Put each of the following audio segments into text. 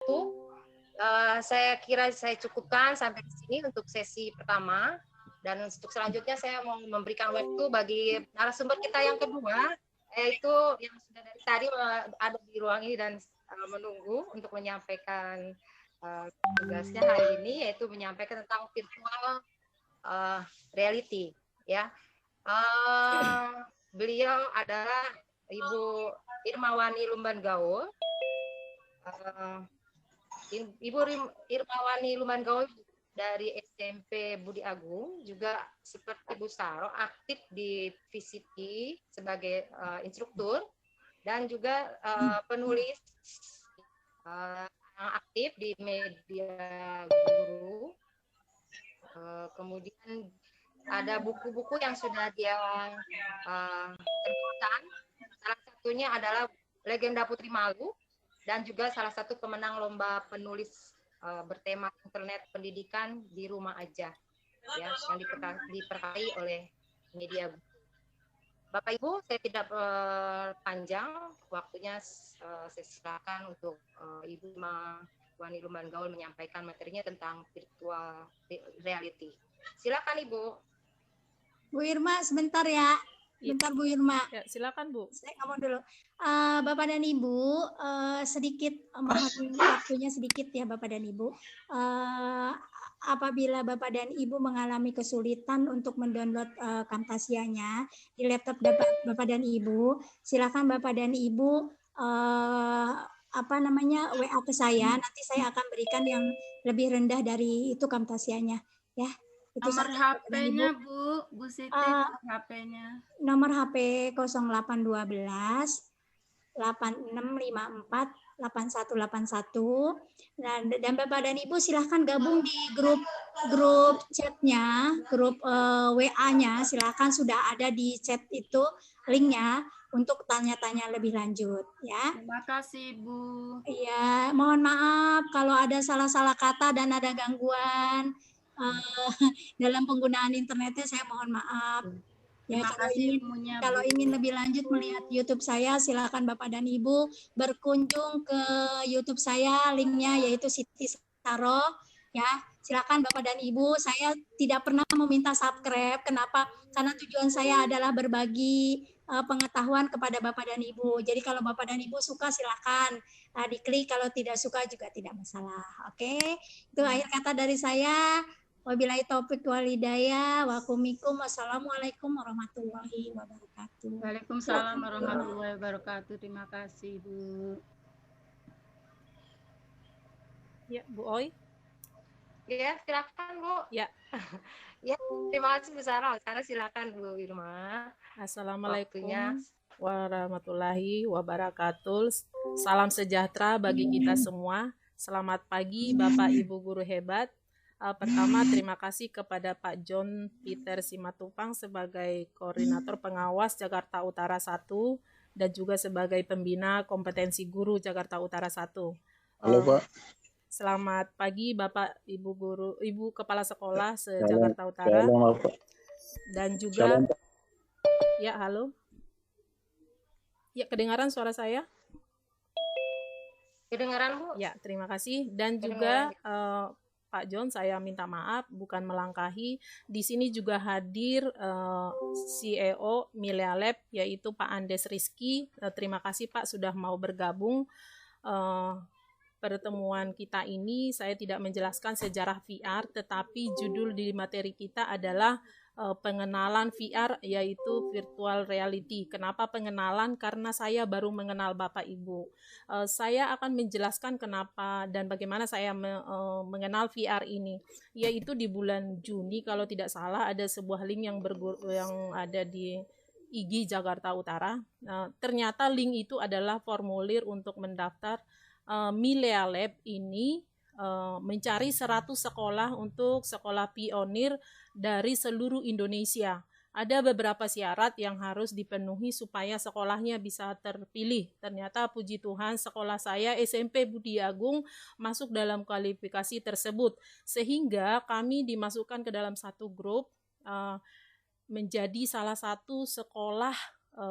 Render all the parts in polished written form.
waktu, saya kira saya cukupkan sampai di sini untuk sesi pertama. Dan untuk selanjutnya saya mau memberikan waktu bagi narasumber kita yang kedua, yaitu yang sudah dari tadi ada di ruang ini dan menunggu untuk menyampaikan tugasnya hari ini, yaitu menyampaikan tentang virtual reality. Ya, beliau adalah Ibu Irmawani Lumban Gaul. Ibu Irmawani Lumban Gaul dari SMP Budi Agung, juga seperti Bu Saro aktif di VCT sebagai instruktur dan juga penulis aktif di media guru. Kemudian ada buku-buku yang sudah dia terbitkan. Salah satunya adalah Legenda Putri Malu dan juga salah satu pemenang lomba penulis bertema internet pendidikan di rumah aja, ya, yang diperkai oleh media. Bapak Ibu, saya tidak panjang waktunya, saya silakan untuk Ibu Wani Lumban Gaul menyampaikan materinya tentang virtual reality. Silakan Ibu. Bu Irma, sebentar ya. Bentar Bu Irma. Ya, silakan Bu. Saya ngomong dulu. Bapak dan Ibu, sedikit mohon waktunya sedikit ya Bapak dan Ibu. Apabila Bapak dan Ibu mengalami kesulitan untuk mendownload Camtasia-nya di laptop Bapak dan Ibu, silakan Bapak dan Ibu WA ke saya. Nanti saya akan berikan yang lebih rendah dari itu Camtasia-nya, ya. Itu nomor HP-nya Bu Siti, HP-nya. Nomor HP 0812 8654 8181. Dan Bapak dan Ibu silahkan gabung di grup chatnya, grup WA-nya, silahkan sudah ada di chat itu linknya untuk tanya-tanya lebih lanjut, ya. Terima kasih Bu. Iya, mohon maaf kalau ada salah-salah kata dan ada gangguan dalam penggunaan internetnya, saya mohon maaf. Ya, kalau ingin lebih lanjut melihat YouTube saya, silakan Bapak dan Ibu berkunjung ke YouTube saya, linknya yaitu Siti Saro. Ya, silakan Bapak dan Ibu. Saya tidak pernah meminta subscribe. Kenapa? Karena tujuan saya adalah berbagi pengetahuan kepada Bapak dan Ibu. Jadi kalau Bapak dan Ibu suka silakan diklik, kalau tidak suka juga tidak masalah. Oke, itu akhir kata dari saya. Wabillahi taufik wal hidayah. Wassalamualaikum warahmatullahi wabarakatuh. Waalaikumsalam warahmatullahi wabarakatuh. Terima kasih Bu. Ya, Bu Oi. Ya, silakan Bu. Ya. Ya, terima kasih Bu Sarah. Sekarang silakan Bu Irma. Assalamualaikum warahmatullahi wabarakatuh. Salam sejahtera bagi kita semua. Selamat pagi Bapak Ibu guru hebat. Pertama, terima kasih kepada Pak John Peter Simatupang sebagai Koordinator Pengawas Jakarta Utara 1 dan juga sebagai Pembina Kompetensi Guru Jakarta Utara 1. Halo Pak. Selamat pagi Bapak Ibu Guru, Ibu Kepala Sekolah se-Jakarta Utara. Halo, Pak. Dan juga ya, halo. Ya, kedengaran suara saya? Kedengaran Bu? Ya, terima kasih. Dan juga Pak John, saya minta maaf bukan melangkahi. Di sini juga hadir CEO Milea Lab, yaitu Pak Andes Rizky. Terima kasih Pak sudah mau bergabung. Pertemuan kita ini saya tidak menjelaskan sejarah VR, tetapi judul di materi kita adalah pengenalan VR, yaitu virtual reality. Kenapa pengenalan? Karena saya baru mengenal Bapak Ibu. Saya akan menjelaskan kenapa dan bagaimana saya mengenal VR ini. Yaitu di bulan Juni kalau tidak salah ada sebuah link yang ada di IG Jakarta Utara. Ternyata link itu adalah formulir untuk mendaftar Milea Lab ini. Mencari 100 sekolah untuk sekolah pionir dari seluruh Indonesia. Ada beberapa syarat yang harus dipenuhi supaya sekolahnya bisa terpilih. Ternyata puji Tuhan sekolah saya SMP Budi Agung masuk dalam kualifikasi tersebut. Sehingga kami dimasukkan ke dalam satu grup menjadi salah satu sekolah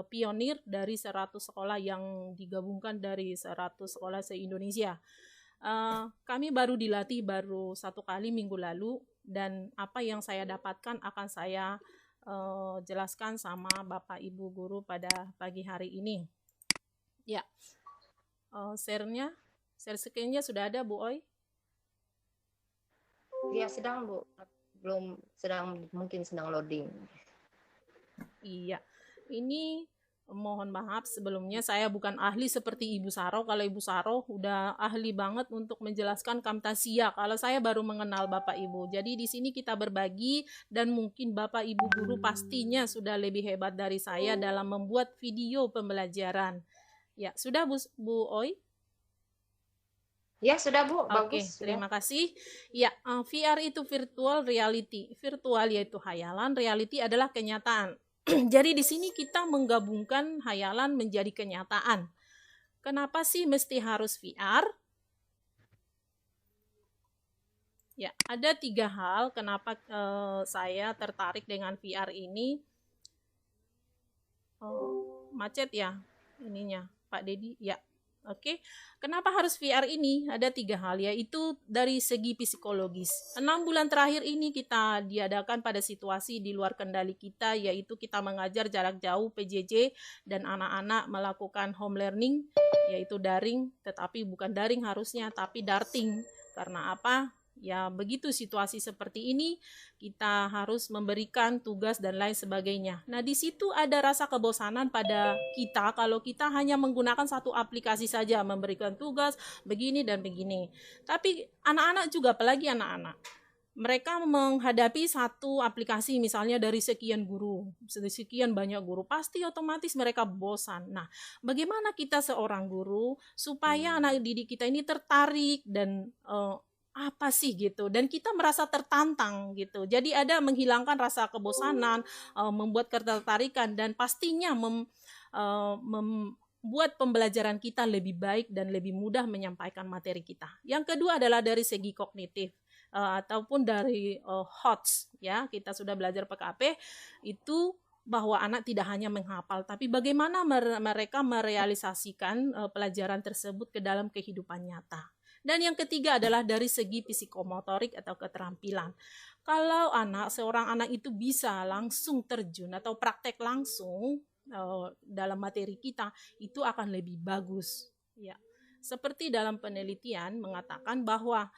pionir dari 100 sekolah yang digabungkan dari 100 sekolah se-Indonesia. Kami baru dilatih baru 1 kali minggu lalu, dan apa yang saya dapatkan akan saya jelaskan sama Bapak Ibu guru pada pagi hari ini. Ya, share screen-nya sudah ada, Bu Oi? Ya, sedang Bu, mungkin sedang loading. Iya, ini mohon maaf sebelumnya, saya bukan ahli seperti Ibu Saro. Kalau Ibu Saro udah ahli banget untuk menjelaskan Camtasia. Kalau saya baru mengenal Bapak Ibu. Jadi di sini kita berbagi, dan mungkin Bapak Ibu guru pastinya sudah lebih hebat dari saya dalam membuat video pembelajaran. Ya, sudah Bu Oi? Ya, sudah Bu, Oke, bagus. terima kasih. Ya, VR itu virtual reality. Virtual yaitu hayalan, reality adalah kenyataan. Jadi di sini kita menggabungkan hayalan menjadi kenyataan. Kenapa sih mesti harus VR? Ya, ada 3 hal kenapa saya tertarik dengan VR ini. Macet ya ininya, Pak Dedi? Ya. Oke, kenapa harus VR ini? Ada 3 hal, yaitu dari segi psikologis. 6 bulan terakhir ini kita diadakan pada situasi di luar kendali kita, yaitu kita mengajar jarak jauh PJJ dan anak-anak melakukan home learning, yaitu daring, tetapi bukan daring harusnya, tapi darting. Karena apa? Ya begitu situasi seperti ini, kita harus memberikan tugas dan lain sebagainya. Nah di situ ada rasa kebosanan pada kita kalau kita hanya menggunakan satu aplikasi saja, memberikan tugas begini dan begini. Tapi anak-anak juga, apalagi anak-anak, mereka menghadapi satu aplikasi misalnya dari sekian guru, sekian banyak guru, pasti otomatis mereka bosan. Nah, bagaimana kita seorang guru supaya anak didik kita ini tertarik dan apa sih gitu, dan kita merasa tertantang gitu. Jadi ada menghilangkan rasa kebosanan, membuat ketertarikan, dan pastinya membuat pembelajaran kita lebih baik dan lebih mudah menyampaikan materi kita. Yang kedua adalah dari segi kognitif, ataupun dari HOTS ya, kita sudah belajar PKP itu bahwa anak tidak hanya menghafal, tapi bagaimana mereka merealisasikan pelajaran tersebut ke dalam kehidupan nyata. Dan yang ketiga adalah dari segi psikomotorik atau keterampilan. Kalau seorang anak itu bisa langsung terjun atau praktek langsung dalam materi kita, itu akan lebih bagus. Ya. Seperti dalam penelitian mengatakan bahwa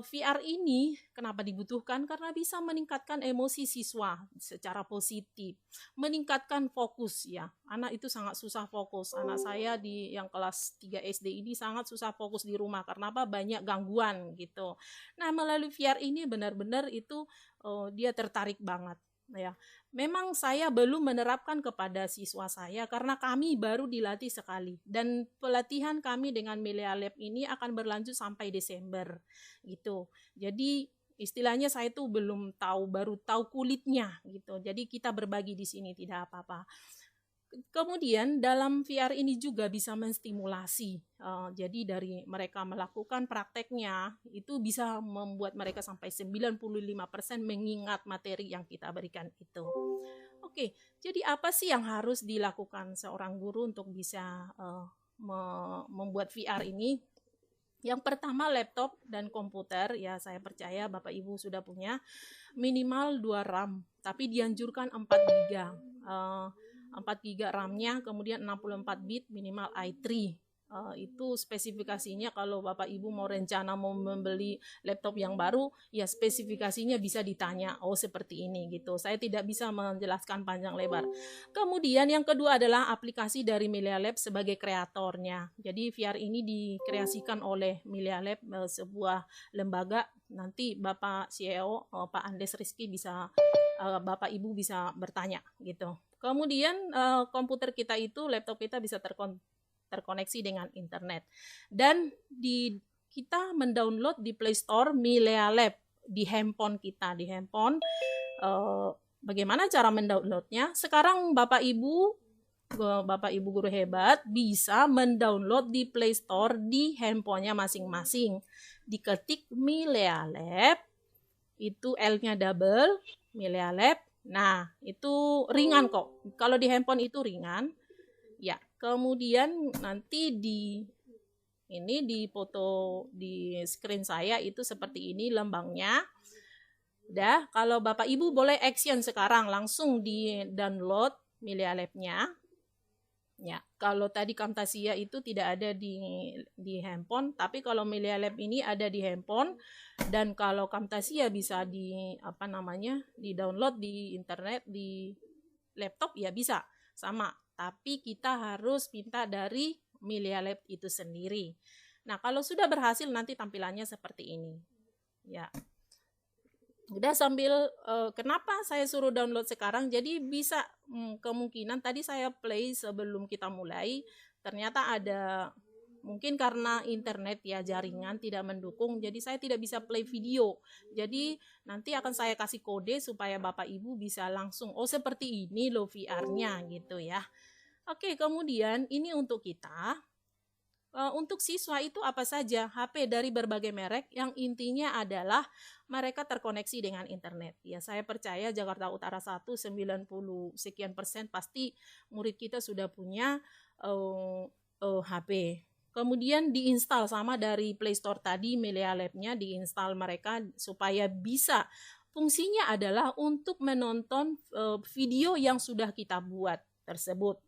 VR ini kenapa dibutuhkan? Karena bisa meningkatkan emosi siswa secara positif, meningkatkan fokus ya. Anak itu sangat susah fokus. Anak saya yang kelas 3 SD ini sangat susah fokus di rumah karena apa? Banyak gangguan gitu. Nah, melalui VR ini benar-benar itu dia tertarik banget ya. Memang saya belum menerapkan kepada siswa saya karena kami baru dilatih sekali, dan pelatihan kami dengan Melia Lab ini akan berlanjut sampai Desember gitu. Jadi istilahnya saya tuh belum tahu, baru tahu kulitnya gitu. Jadi kita berbagi di sini, tidak apa-apa. Kemudian dalam VR ini juga bisa menstimulasi. Jadi dari mereka melakukan prakteknya itu bisa membuat mereka sampai 95% mengingat materi yang kita berikan itu. Oke, jadi apa sih yang harus dilakukan seorang guru untuk bisa membuat VR ini? Yang pertama, laptop dan komputer, ya saya percaya Bapak Ibu sudah punya, minimal 2 RAM, tapi dianjurkan 4 GB. 4 GB RAM-nya, kemudian 64 bit minimal i3. Itu spesifikasinya kalau Bapak Ibu mau rencana mau membeli laptop yang baru, ya spesifikasinya bisa ditanya, oh seperti ini gitu. Saya tidak bisa menjelaskan panjang lebar. Kemudian yang kedua adalah aplikasi dari Melia Lab sebagai kreatornya. Jadi VR ini dikreasikan oleh Melia Lab, sebuah lembaga. Nanti Bapak CEO, Pak Andes Rizky bisa, Bapak Ibu bisa bertanya gitu. Kemudian komputer kita itu, laptop kita bisa terkoneksi dengan internet. Dan kita mendownload di Play Store Melia Lab di handphone kita. Di handphone, bagaimana cara mendownloadnya? Sekarang Bapak Ibu guru hebat bisa mendownload di Play Store di handphonenya masing-masing. Diketik Melia Lab, itu L-nya double, Melia Lab. Nah, itu ringan kok. Kalau di handphone itu ringan. Ya, kemudian nanti Ini di foto di screen saya itu seperti ini lembangnya. Dah, kalau Bapak Ibu boleh action sekarang langsung di download Melia Lab-nya. Ya, kalau tadi Camtasia itu tidak ada di handphone, tapi kalau Melia Lab ini ada di handphone, dan kalau Camtasia bisa di di-download di internet, di laptop ya bisa sama. Tapi kita harus minta dari Melia Lab itu sendiri. Nah, kalau sudah berhasil nanti tampilannya seperti ini. Ya. Udah sambil kenapa saya suruh download sekarang, jadi bisa kemungkinan tadi saya play sebelum kita mulai, ternyata ada mungkin karena internet ya jaringan tidak mendukung, jadi saya tidak bisa play video. Jadi nanti akan saya kasih kode supaya Bapak Ibu bisa langsung, oh seperti ini loh VR-nya gitu ya. Oke, kemudian ini untuk kita. Untuk siswa itu apa saja? HP dari berbagai merek yang intinya adalah mereka terkoneksi dengan internet. Ya, saya percaya Jakarta Utara 1 90 sekian persen pasti murid kita sudah punya HP. Kemudian diinstal sama dari Play Store tadi, Melia Lab-nya diinstal mereka supaya bisa. Fungsinya adalah untuk menonton video yang sudah kita buat tersebut.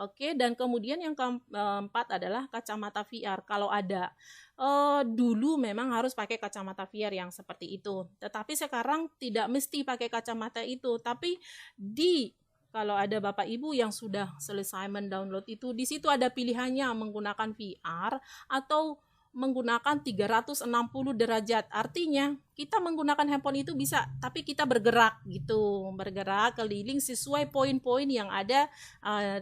Oke, dan kemudian yang keempat adalah kacamata VR. Kalau ada, dulu memang harus pakai kacamata VR yang seperti itu. Tetapi sekarang tidak mesti pakai kacamata itu. Tapi kalau ada Bapak Ibu yang sudah selesai mendownload itu, di situ ada pilihannya menggunakan VR atau menggunakan 360 derajat. Artinya kita menggunakan handphone itu bisa, tapi kita bergerak gitu, bergerak keliling sesuai poin-poin yang ada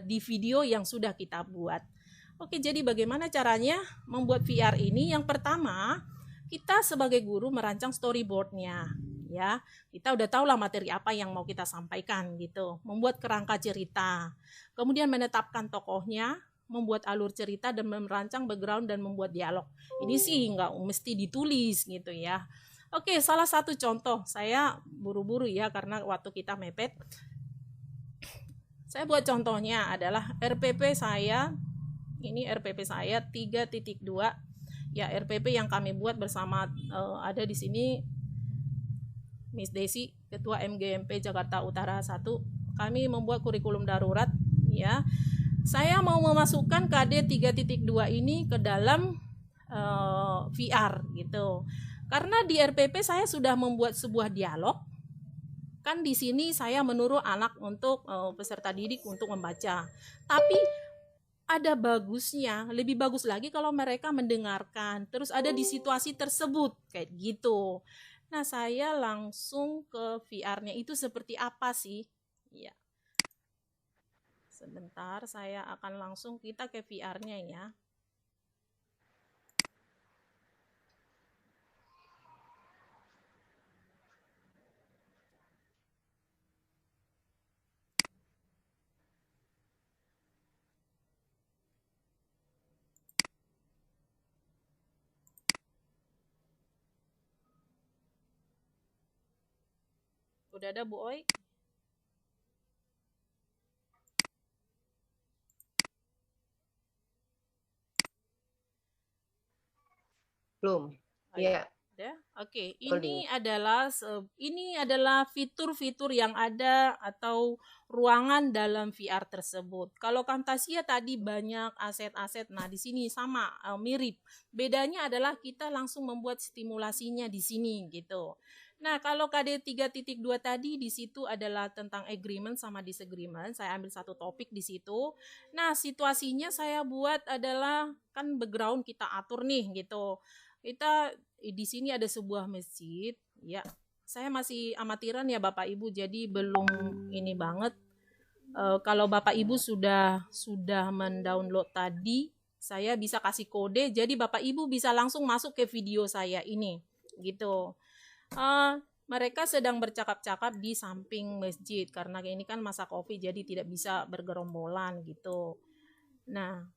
di video yang sudah kita buat. Oke, jadi bagaimana caranya membuat VR ini? Yang pertama, kita sebagai guru merancang storyboardnya. Ya, kita udah tahu lah materi apa yang mau kita sampaikan gitu. Membuat kerangka cerita, kemudian menetapkan tokohnya, membuat alur cerita dan merancang background dan membuat dialog. Ini sih nggak mesti ditulis gitu ya. Oke, salah satu contoh, saya buru-buru ya karena waktu kita mepet. Saya buat contohnya adalah RPP saya, ini RPP saya 3.2. Ya, RPP yang kami buat bersama ada di sini Miss Desi, Ketua MGMP Jakarta Utara 1. Kami membuat kurikulum darurat ya. Saya mau memasukkan KD 3.2 ini ke dalam VR gitu. Karena di RPP saya sudah membuat sebuah dialog. Kan di sini saya menyuruh anak untuk peserta didik untuk membaca. Tapi ada bagusnya, lebih bagus lagi kalau mereka mendengarkan. Terus ada di situasi tersebut kayak gitu. Nah, saya langsung ke VR-nya itu seperti apa sih? Ya. Sebentar, saya akan langsung kita ke VR-nya ya. Udah ada Bu Oi? Belum. Iya. Ya. Oke, ini adalah fitur-fitur yang ada atau ruangan dalam VR tersebut. Kalau Camtasia tadi banyak aset-aset, nah di sini sama mirip. Bedanya adalah kita langsung membuat stimulasinya di sini gitu. Nah, kalau KD 3.2 tadi di situ adalah tentang agreement sama disagreement. Saya ambil satu topik di situ. Nah, situasinya saya buat adalah kan background kita atur nih gitu. Kita di sini ada sebuah masjid, ya. Saya masih amatiran ya Bapak Ibu, jadi belum ini banget. Kalau Bapak Ibu sudah mendownload tadi, saya bisa kasih kode, jadi Bapak Ibu bisa langsung masuk ke video saya ini, gitu. Mereka sedang bercakap-cakap di samping masjid karena ini kan masa Covid, jadi tidak bisa bergerombolan gitu. Nah,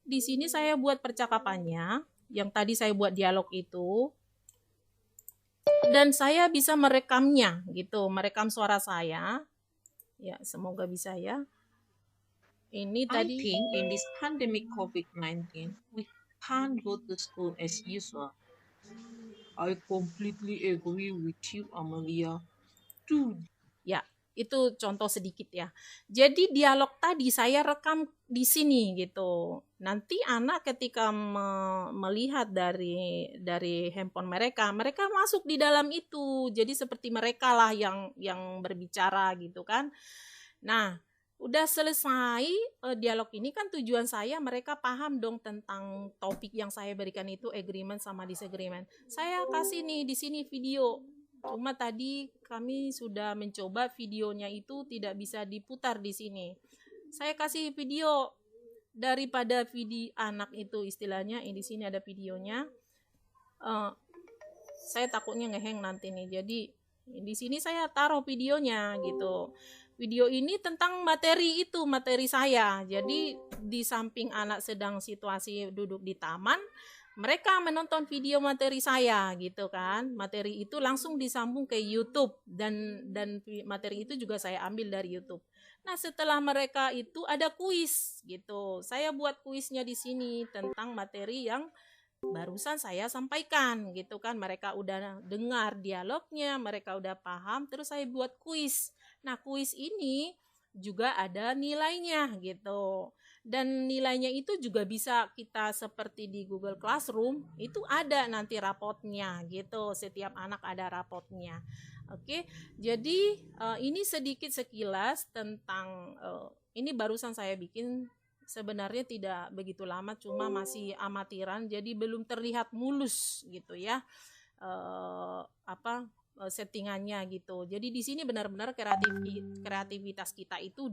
di sini saya buat percakapannya, yang tadi saya buat dialog itu, dan saya bisa merekamnya gitu, merekam suara saya. Ya, semoga bisa ya. Ini I tadi think in this pandemic COVID-19, we can't go to school as usual. I completely agree with you, Amalia. Dude. ya, itu contoh sedikit ya. Jadi dialog tadi saya rekam di sini gitu. Nanti anak ketika melihat dari handphone mereka, mereka masuk di dalam itu. Jadi seperti mereka lah yang berbicara gitu kan. Nah, udah selesai dialog ini kan tujuan saya mereka paham dong tentang topik yang saya berikan itu agreement sama disagreement. Saya kasih nih di sini video. Cuma tadi kami sudah mencoba videonya itu tidak bisa diputar di sini. Saya kasih video daripada video anak itu istilahnya. Di sini ada videonya. Saya takutnya ngeheng nanti nih. Jadi di sini saya taruh videonya gitu. Video ini tentang materi itu, materi saya. Jadi di samping anak sedang situasi duduk di taman, mereka menonton video materi saya gitu kan. Materi itu langsung disambung ke YouTube dan materi itu juga saya ambil dari YouTube. Nah, setelah mereka itu ada kuis gitu. Saya buat kuisnya di sini tentang materi yang barusan saya sampaikan gitu kan. Mereka udah dengar dialognya, mereka udah paham, terus saya buat kuis. Nah, kuis ini juga ada nilainya gitu. Dan nilainya itu juga bisa kita seperti di Google Classroom, itu ada nanti rapotnya gitu. Setiap anak ada rapotnya. Oke, jadi ini sedikit sekilas tentang ini barusan saya bikin. Sebenarnya tidak begitu lama, cuma masih amatiran, jadi belum terlihat mulus gitu ya. Settingannya gitu. Jadi di sini benar-benar kreativitas kita itu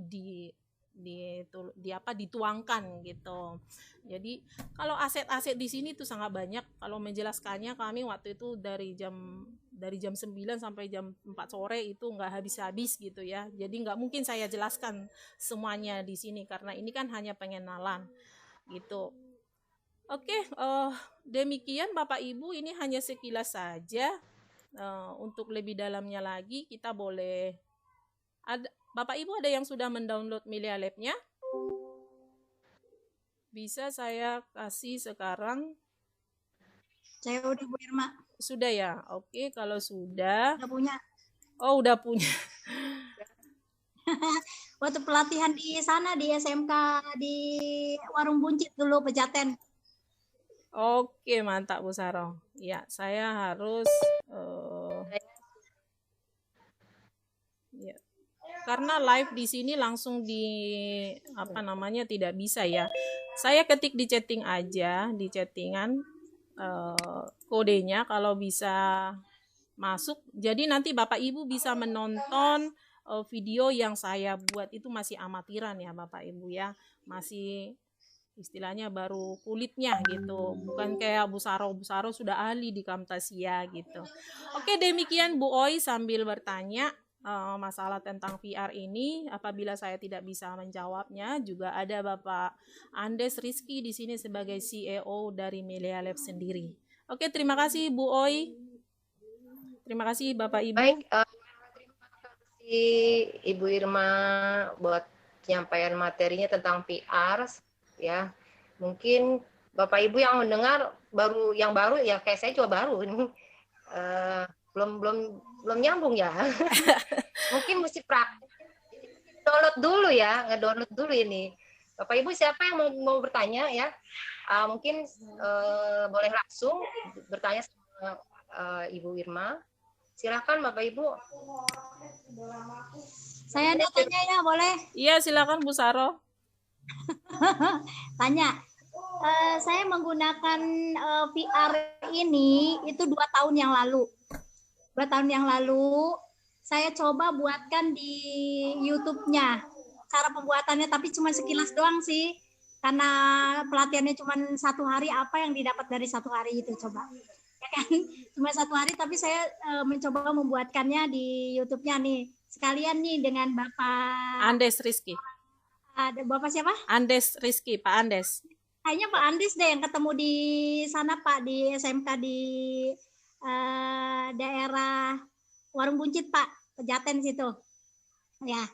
dituangkan gitu. Jadi kalau aset-aset di sini tuh sangat banyak. Kalau menjelaskannya kami waktu itu dari jam 9 sampai jam 4 sore itu nggak habis-habis gitu ya. Jadi nggak mungkin saya jelaskan semuanya di sini karena ini kan hanya pengenalan gitu. Oke, demikian Bapak Ibu, ini hanya sekilas saja. Untuk lebih dalamnya lagi kita boleh Bapak Ibu ada yang sudah mendownload Melia Lab-nya? Bisa saya kasih sekarang? Saya udah Bu Irma. Sudah ya? Oke, kalau sudah. Udah punya. Oh, udah punya. Waktu pelatihan di sana di SMK di Warung Buncit dulu Pejaten. Oke, mantap Bu Saro. Ya, saya harus ya. Karena live di sini langsung tidak bisa ya. Saya ketik di chatting aja, di chattingan kodenya kalau bisa masuk. Jadi nanti Bapak Ibu bisa menonton video yang saya buat itu masih amatiran ya Bapak Ibu ya. Masih istilahnya baru kulitnya gitu, bukan kayak Bu Saro sudah ahli di Camtasia gitu. Oke, demikian Bu Oi sambil bertanya masalah tentang VR ini. Apabila saya tidak bisa menjawabnya, juga ada Bapak Andes Rizky di sini sebagai CEO dari Melia Lab sendiri. Oke, terima kasih Bu Oi. Terima kasih Bapak Ibu. Baik, terima kasih Ibu Irma buat penyampaian materinya tentang VR. Ya, mungkin Bapak Ibu yang mendengar yang baru ya kayak saya juga baru ini belum nyambung ya. Mungkin mesti praktik download dulu ya, ngedownload dulu ini. Bapak Ibu siapa yang mau bertanya ya? Mungkin boleh langsung bertanya sama Ibu Irma. Silakan Bapak Ibu. Saya ada tanya ya, boleh? Iya, silakan Bu Saro. Tanya, saya menggunakan VR ini itu 2 tahun yang lalu. 2 tahun yang lalu saya coba buatkan di YouTube-nya cara pembuatannya, tapi cuma sekilas doang sih, karena pelatihannya cuma 1 hari. Apa yang didapat dari 1 hari itu coba? Ya kan? Cuma 1 hari, tapi saya mencoba membuatkannya di YouTube-nya nih. Sekalian nih dengan Bapak Andes Rizky. Ada Bapak siapa? Andes Rizky, Pak Andes. Kayaknya Pak Andes deh yang ketemu di sana Pak, di SMK di daerah Warung Buncit Pak, Pejaten situ. Ya,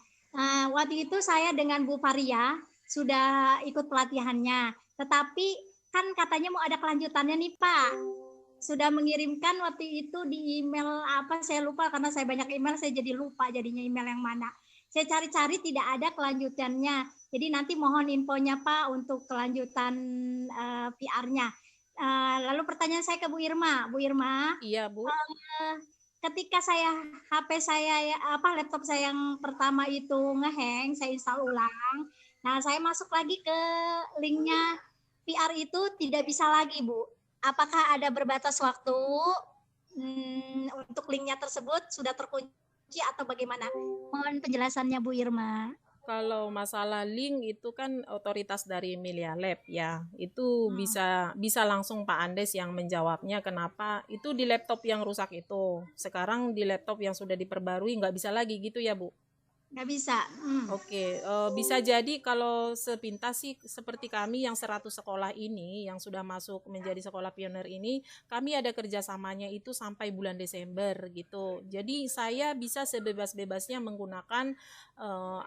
waktu itu saya dengan Bu Faria sudah ikut pelatihannya. Tetapi kan katanya mau ada kelanjutannya nih Pak. Sudah mengirimkan waktu itu di email apa saya lupa karena saya banyak email saya jadi lupa jadinya email yang mana. Saya cari-cari tidak ada kelanjutannya. Jadi nanti mohon infonya Pak untuk kelanjutan PR-nya. Lalu pertanyaan saya ke Bu Irma. Bu Irma, Iya, Bu. ketika HP saya laptop saya yang pertama itu ngehang, saya install ulang. Nah, saya masuk lagi ke linknya PR itu tidak bisa lagi, Bu. Apakah ada berbatas waktu untuk linknya tersebut sudah terkunci atau bagaimana? Mohon penjelasannya Bu Irma. Kalau masalah link itu kan otoritas dari Milia Lab ya. Itu bisa langsung Pak Andes yang menjawabnya kenapa itu di laptop yang rusak itu. Sekarang di laptop yang sudah diperbarui nggak bisa lagi gitu ya, Bu? Nggak bisa. Oke, bisa jadi kalau sepintas sih seperti kami yang 100 sekolah ini yang sudah masuk menjadi sekolah pionir ini, kami ada kerjasamanya itu sampai bulan Desember gitu. Jadi saya bisa sebebas-bebasnya menggunakan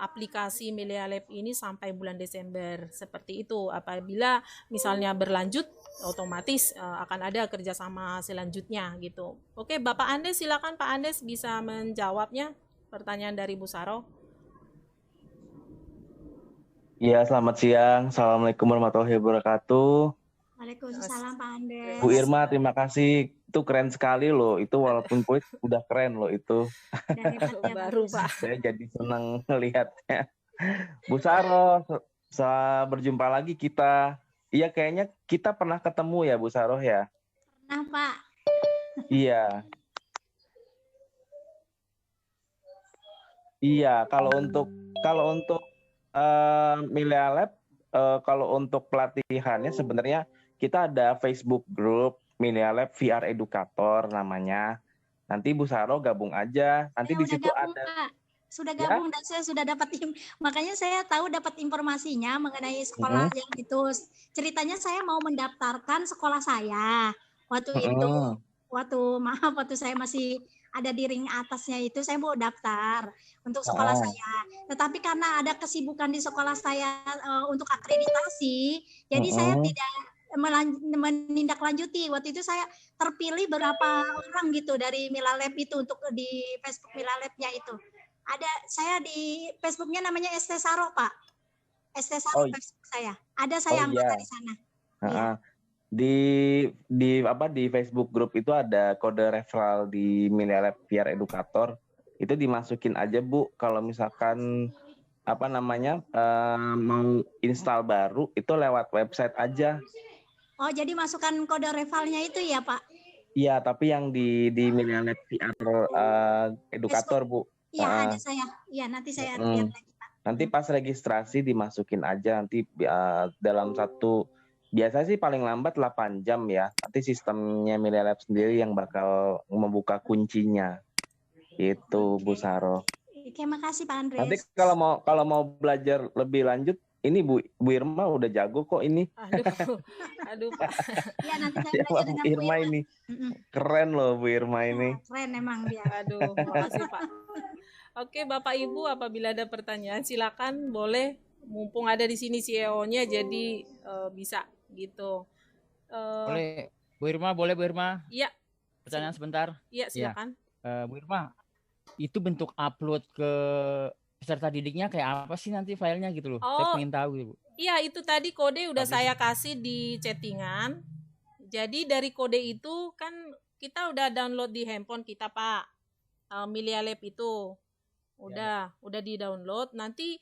aplikasi Milia Lab ini sampai bulan Desember seperti itu. Apabila misalnya berlanjut, otomatis akan ada kerjasama selanjutnya gitu. Oke, Bapak Andes silakan Pak Andes bisa menjawabnya. Pertanyaan dari Bu Saro. Iya, selamat siang. Assalamualaikum warahmatullahi wabarakatuh. Waalaikumsalam Pak Andes. Bu Irma, terima kasih. Itu keren sekali loh. Itu walaupun kuis udah keren loh itu. Baru Pak. Saya jadi senang melihatnya. Bu Saro, berjumpa lagi kita. Iya, kayaknya kita pernah ketemu ya Bu Saro ya? Pernah Pak. Iya. Iya, kalau untuk Milia Lab, kalau untuk pelatihannya sebenarnya kita ada Facebook group Milia Lab VR Educator namanya. Nanti Bu Saro gabung aja. Nanti di situ gabung, ada. Pak. Sudah gabung dan saya sudah dapat makanya saya tahu dapat informasinya mengenai sekolah yang itu. Ceritanya saya mau mendaftarkan sekolah saya waktu itu. Waktu saya masih ada di ring atasnya itu saya mau daftar untuk sekolah saya. Tetapi karena ada kesibukan di sekolah saya untuk akreditasi, jadi saya tidak menindaklanjuti. Waktu itu saya terpilih berapa orang gitu dari Mila Lab itu untuk di Facebook Mila Lab-nya itu. Ada saya di Facebooknya namanya ST Saro, Pak. ST Saro Facebook saya. Ada saya anggota di sana. Iya. Di Facebook group itu ada kode referral di Milia Lab VR Educator. Itu dimasukin aja Bu. Kalau misalkan mau install baru itu lewat website aja. Oh, jadi masukkan kode referralnya itu ya Pak? Iya, tapi yang di Milia Lab VR Educator Bu. Iya, ada saya. Iya, nanti saya lihat lagi Pak. Nanti pas registrasi dimasukin aja nanti dalam biasa sih paling lambat 8 jam ya. Nanti sistemnya Milia Lab sendiri yang bakal membuka kuncinya. Itu Bu Saro. Terima kasih Pak Andres. Nanti kalau mau belajar lebih lanjut, ini Bu Irma udah jago kok ini. Aduh Pak. Iya, nanti saya belajar dengan Bu Irma ini. Keren loh Bu Irma ini. Keren emang dia. Aduh, makasih Pak. Oke, Bapak Ibu apabila ada pertanyaan silakan boleh. Mumpung ada di sini CEO-nya jadi bisa gitu. Boleh Bu Irma, Iya. Pertanyaan sebentar. Iya, silakan. Bu Irma, itu bentuk upload ke peserta didiknya kayak apa sih nanti filenya gitu loh? Saya pengen tahu gitu, Bu. Iya, itu tadi kode udah saya kasih di chattingan. Jadi dari kode itu kan kita udah download di handphone kita, Pak. Milia Lab itu. Udah di-download. Nanti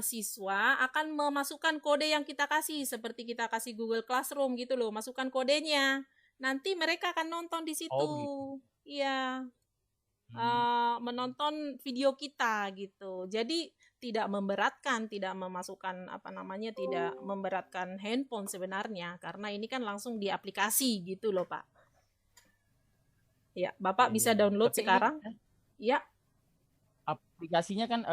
siswa akan memasukkan kode yang kita kasih seperti kita kasih Google Classroom gitu loh, masukkan kodenya. Nanti mereka akan nonton di situ. Iya. Menonton video kita gitu. Jadi tidak memberatkan, tidak memasukkan tidak memberatkan handphone sebenarnya karena ini kan langsung di aplikasi gitu loh, Pak. Ya, Bapak bisa download sekarang. Ya. Aplikasinya kan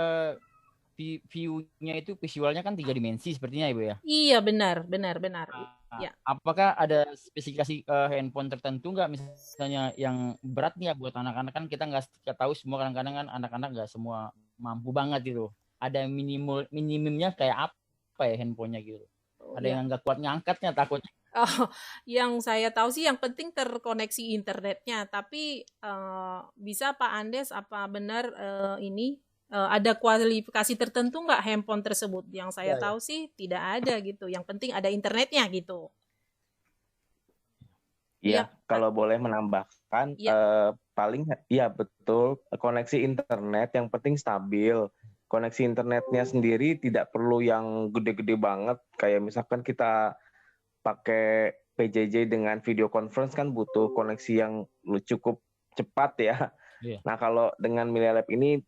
view-nya itu visualnya kan 3 dimensi sepertinya ya Bu ya? Iya benar. Ya. Apakah ada spesifikasi handphone tertentu nggak misalnya yang berat nih ya buat anak-anak kan kita nggak tahu semua kadang-kadang kan anak-anak nggak semua mampu banget gitu. Ada minimumnya kayak apa apa ya handphonenya gitu. Ada Ya. yang nggak kuat ngangkatnya takut. Oh, yang saya tahu sih yang penting terkoneksi internetnya. Tapi bisa Pak Andes, apa benar ini ada kualifikasi tertentu nggak handphone tersebut? Yang saya tahu sih tidak ada gitu. Yang penting ada internetnya gitu. Iya, Iya, kalau boleh menambahkan, Iya. paling iya betul, koneksi internet yang penting stabil. Koneksi internetnya sendiri tidak perlu yang gede-gede banget, kayak misalkan kita pakai PJJ dengan video conference kan butuh koneksi yang cukup cepat ya. Iya. Nah, kalau dengan Mililab ini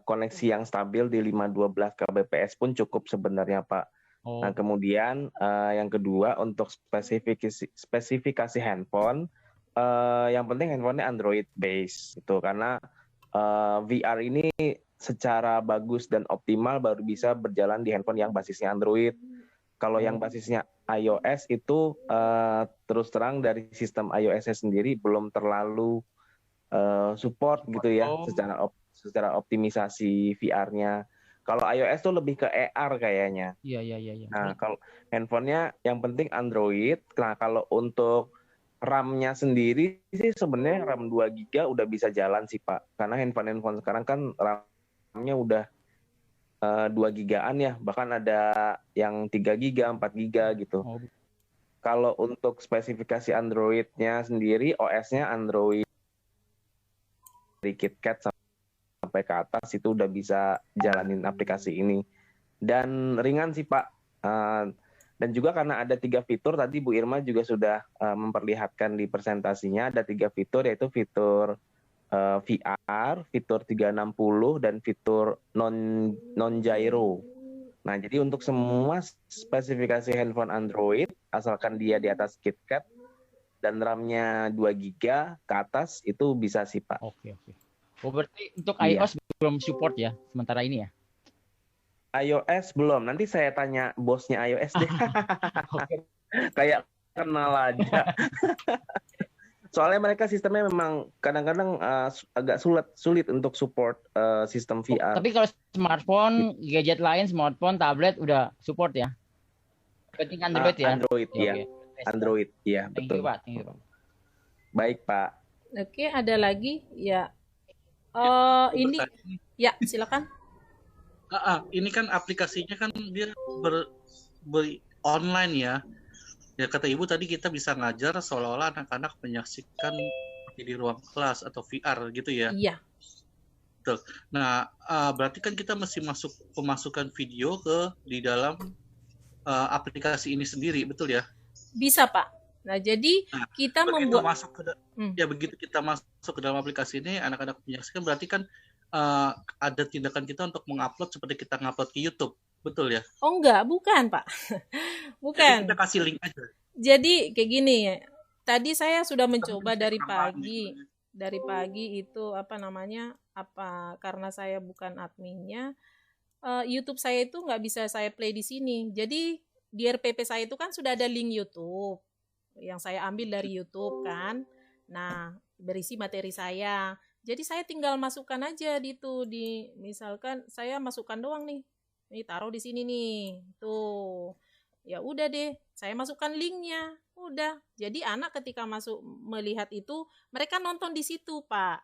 koneksi yang stabil di 512 kbps pun cukup sebenarnya, Pak. Nah, kemudian yang kedua untuk spesifikasi handphone, yang penting handphonenya Android base itu, karena VR ini secara bagus dan optimal baru bisa berjalan di handphone yang basisnya Android. Kalau yang basisnya iOS itu terus terang dari sistem iOS-nya sendiri belum terlalu support gitu ya, secara optimisasi VR-nya. Kalau iOS tuh lebih ke AR kayaknya. Iya. Nah, kalau handphonenya yang penting Android. Nah, kalau untuk RAM-nya sendiri sih sebenarnya RAM 2 GB udah bisa jalan sih, Pak. Karena handphone sekarang kan RAM-nya udah 2 GB-an ya. Bahkan ada yang 3 GB, 4 GB gitu. Kalau untuk spesifikasi Android-nya sendiri, OS-nya Android dari KitKat sampai ke atas itu udah bisa jalanin aplikasi ini. Dan ringan sih Pak. Dan juga karena ada 3 fitur, tadi Bu Irma juga sudah memperlihatkan di presentasinya, ada 3 fitur, yaitu fitur VR, fitur 360, dan fitur non-gyro. Nah, jadi untuk semua spesifikasi handphone Android, asalkan dia di atas KitKat, dan RAM-nya 2 GB ke atas, itu bisa sih Pak. Oke. Oh, berarti untuk iOS belum support ya, sementara ini ya? iOS belum. Nanti saya tanya bosnya iOS deh. Kayak kenal aja. Soalnya mereka sistemnya memang kadang-kadang agak sulit untuk support sistem VR. Tapi kalau smartphone, gadget lain, smartphone, tablet udah support ya? Penting Android ya? Android ya. Okay. Android ya, betul. Thank you, Pak. Baik, Pak. Oke, ada lagi? Ya. Ini ya, silakan. Ini kan aplikasinya kan dia online ya. Ya kata Ibu tadi kita bisa ngajar seolah-olah anak-anak menyaksikan di ruang kelas atau VR gitu ya. Iya. Betul. Nah, berarti kan kita mesti pemasukan video di dalam aplikasi ini sendiri, betul ya? Bisa, Pak. Nah, jadi kita membuat begitu kita masuk ke dalam aplikasi ini, anak-anak menyaksikan, berarti kan ada tindakan kita untuk mengupload seperti kita ngupload ke YouTube, betul ya? Oh enggak, bukan Pak. Bukan. Jadi kita kasih link aja. Jadi kayak gini, tadi saya sudah mencoba dari pagi. Dari pagi itu karena saya bukan adminnya, YouTube saya itu nggak bisa saya play di sini. Jadi di RPP saya itu kan sudah ada link YouTube yang saya ambil dari YouTube kan. Nah, berisi materi saya. Jadi saya tinggal masukkan aja misalkan saya masukkan doang nih. Nih taruh di sini nih. Tuh. Ya udah deh, saya masukkan linknya. Udah. Jadi anak ketika melihat itu, mereka nonton di situ, Pak.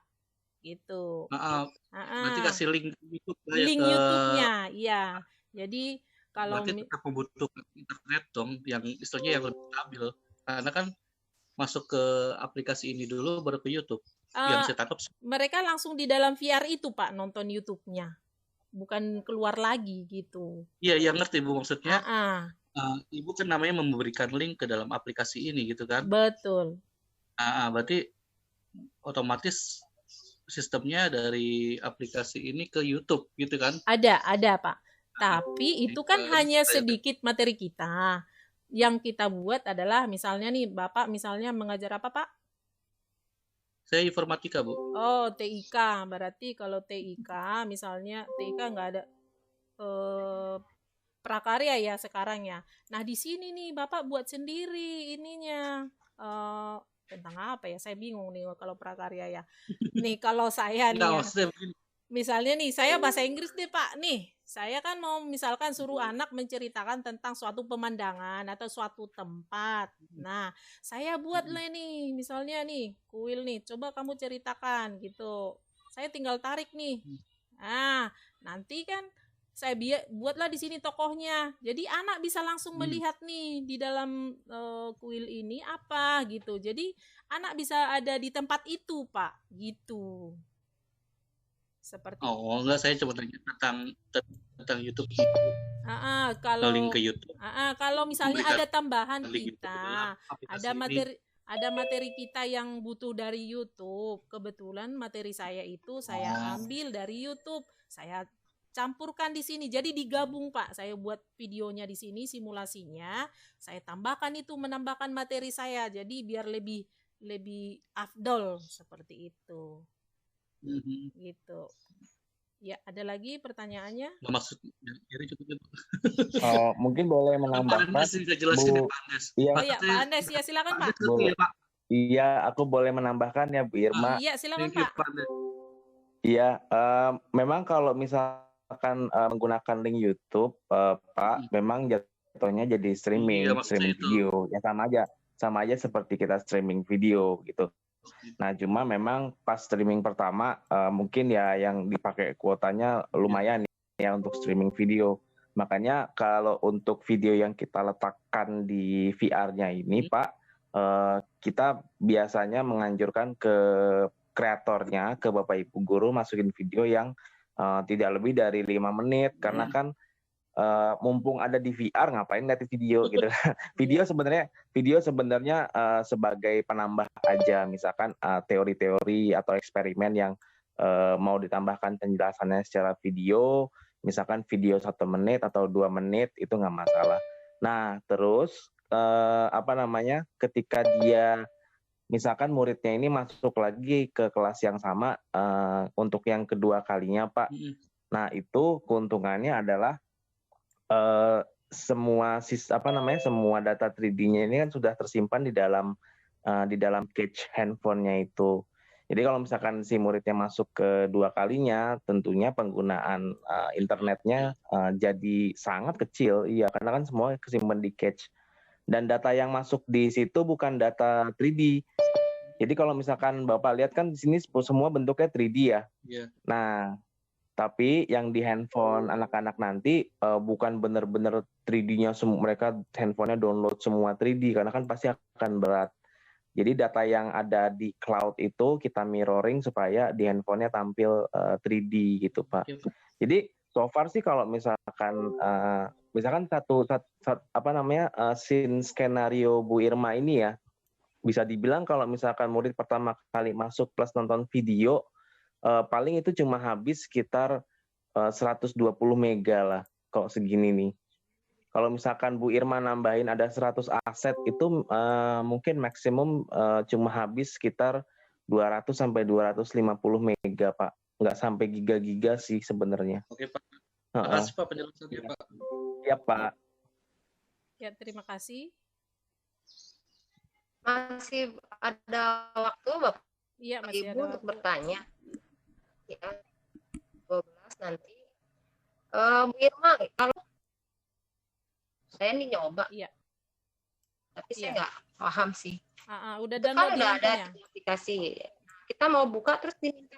Gitu. Nanti kasih link YouTube ya, link YouTube-nya, iya. Jadi kalau berarti tetap membutuhkan internet dong, yang istilahnya yang lebih stabil. Karena kan masuk ke aplikasi ini dulu baru ke YouTube. Yang saya tangkap mereka langsung di dalam VR itu Pak nonton YouTube-nya, bukan keluar lagi gitu. Iya, ngerti Bu maksudnya. Ibu kan namanya memberikan link ke dalam aplikasi ini gitu kan? Betul. Berarti otomatis sistemnya dari aplikasi ini ke YouTube gitu kan? Ada Pak. Tapi itu kan hanya sedikit materi kita. Yang kita buat adalah misalnya nih Bapak misalnya mengajar apa Pak? Saya informatika Bu. Oh TIK, berarti kalau TIK misalnya TIK nggak ada prakarya ya sekarang ya. Nah di sini nih Bapak buat sendiri ininya tentang apa ya? Saya bingung nih kalau prakarya ya. Nih kalau saya nih. Misalnya nih, saya bahasa Inggris nih Pak, nih saya kan mau misalkan suruh anak menceritakan tentang suatu pemandangan atau suatu tempat. Nah, saya buatlah nih, misalnya nih, kuil nih, coba kamu ceritakan gitu. Saya tinggal tarik nih. Nah, nanti kan saya buatlah di sini tokohnya. Jadi anak bisa langsung melihat nih di dalam kuil ini apa gitu. Jadi anak bisa ada di tempat itu, Pak, gitu. Seperti enggak, saya coba tanya tentang YouTube. Kalau link ke YouTube. Kalau misalnya Memberikan ada tambahan link kita, ada materi kita yang butuh dari YouTube. Kebetulan materi saya itu saya ambil dari YouTube, saya campurkan di sini. Jadi digabung Pak. Saya buat videonya di sini, simulasinya. Saya tambahkan itu, menambahkan materi saya. Jadi biar lebih afdol seperti itu. Gitu. Ya, ada lagi pertanyaannya? Maksudnya mungkin boleh menambahkan. Bu, iya. Oh ya, Pak Andes, ya silakan Pak. Iya, aku boleh menambahkan ya Bu Irma. Iya, silakan Pak. Iya, memang kalau misalkan menggunakan link YouTube, Pak, memang jatuhnya jadi streaming video. Ya sama aja seperti kita streaming video gitu. Nah, cuma memang pas streaming pertama mungkin ya yang dipakai kuotanya lumayan ya untuk streaming video. Makanya kalau untuk video yang kita letakkan di VR-nya ini, Pak, kita biasanya menganjurkan ke kreatornya, ke Bapak Ibu guru masukin video yang tidak lebih dari 5 menit karena kan mumpung ada di VR ngapain lihat video gitu. Video sebenarnya sebagai penambah aja, misalkan teori-teori atau eksperimen yang mau ditambahkan penjelasannya secara video, misalkan video 1 menit atau 2 menit itu nggak masalah. Nah terus ketika dia misalkan muridnya ini masuk lagi ke kelas yang sama untuk yang kedua kalinya Pak, nah itu keuntungannya adalah semua data 3D-nya ini kan sudah tersimpan di dalam cache handphonenya itu. Jadi kalau misalkan si muridnya masuk ke 2 kalinya, tentunya penggunaan internetnya jadi sangat kecil, iya karena kan semua kesimpan di cache. Dan data yang masuk di situ bukan data 3D. Jadi kalau misalkan Bapak lihat kan di sini semua bentuknya 3D ya. Yeah. Nah, tapi yang di handphone anak-anak nanti bukan benar-benar 3D-nya mereka handphonenya download semua 3D karena kan pasti akan berat. Jadi data yang ada di cloud itu kita mirroring supaya di handphonenya tampil 3D gitu Pak. Jadi so far sih kalau misalkan scene skenario Bu Irma ini ya bisa dibilang kalau misalkan murid pertama kali masuk plus nonton video paling itu cuma habis sekitar 120 mega lah kalau segini nih. Kalau misalkan Bu Irma nambahin ada 100 aset itu mungkin maksimum cuma habis sekitar 200 sampai 250 mega Pak. Nggak sampai giga-giga sih sebenarnya. Oke Pak. Terima kasih Pak penjelasannya Pak. Iya Pak. Ya, terima kasih. Masih ada waktu Bapak Iya, masih Ibu ada untuk waktu. bertanya. Ya, 12 nanti. Bu Irma, kalau saya nih nyoba, tapi saya nggak paham sih. Udah Itu kan download udah ada linknya. di aplikasi. Kita mau buka terus diminta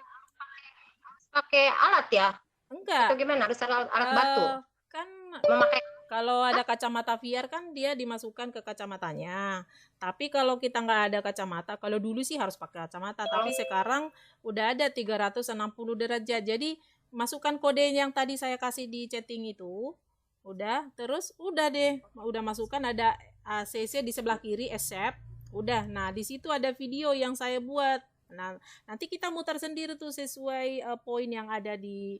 pakai alat ya? Enggak. Atau gimana? Harus alat batu? Kan Memakai kalau ada kacamata VR kan dia dimasukkan ke kacamatanya. Tapi kalau kita nggak ada kacamata, kalau dulu sih harus pakai kacamata. Tapi sekarang udah ada 360 derajat. Jadi masukkan kode yang tadi saya kasih di chatting itu. Udah, terus udah deh. Udah masukkan ada ACC di sebelah kiri, accept. Udah, nah di situ ada video yang saya buat. Nah, nanti kita mutar sendiri tuh sesuai poin yang ada di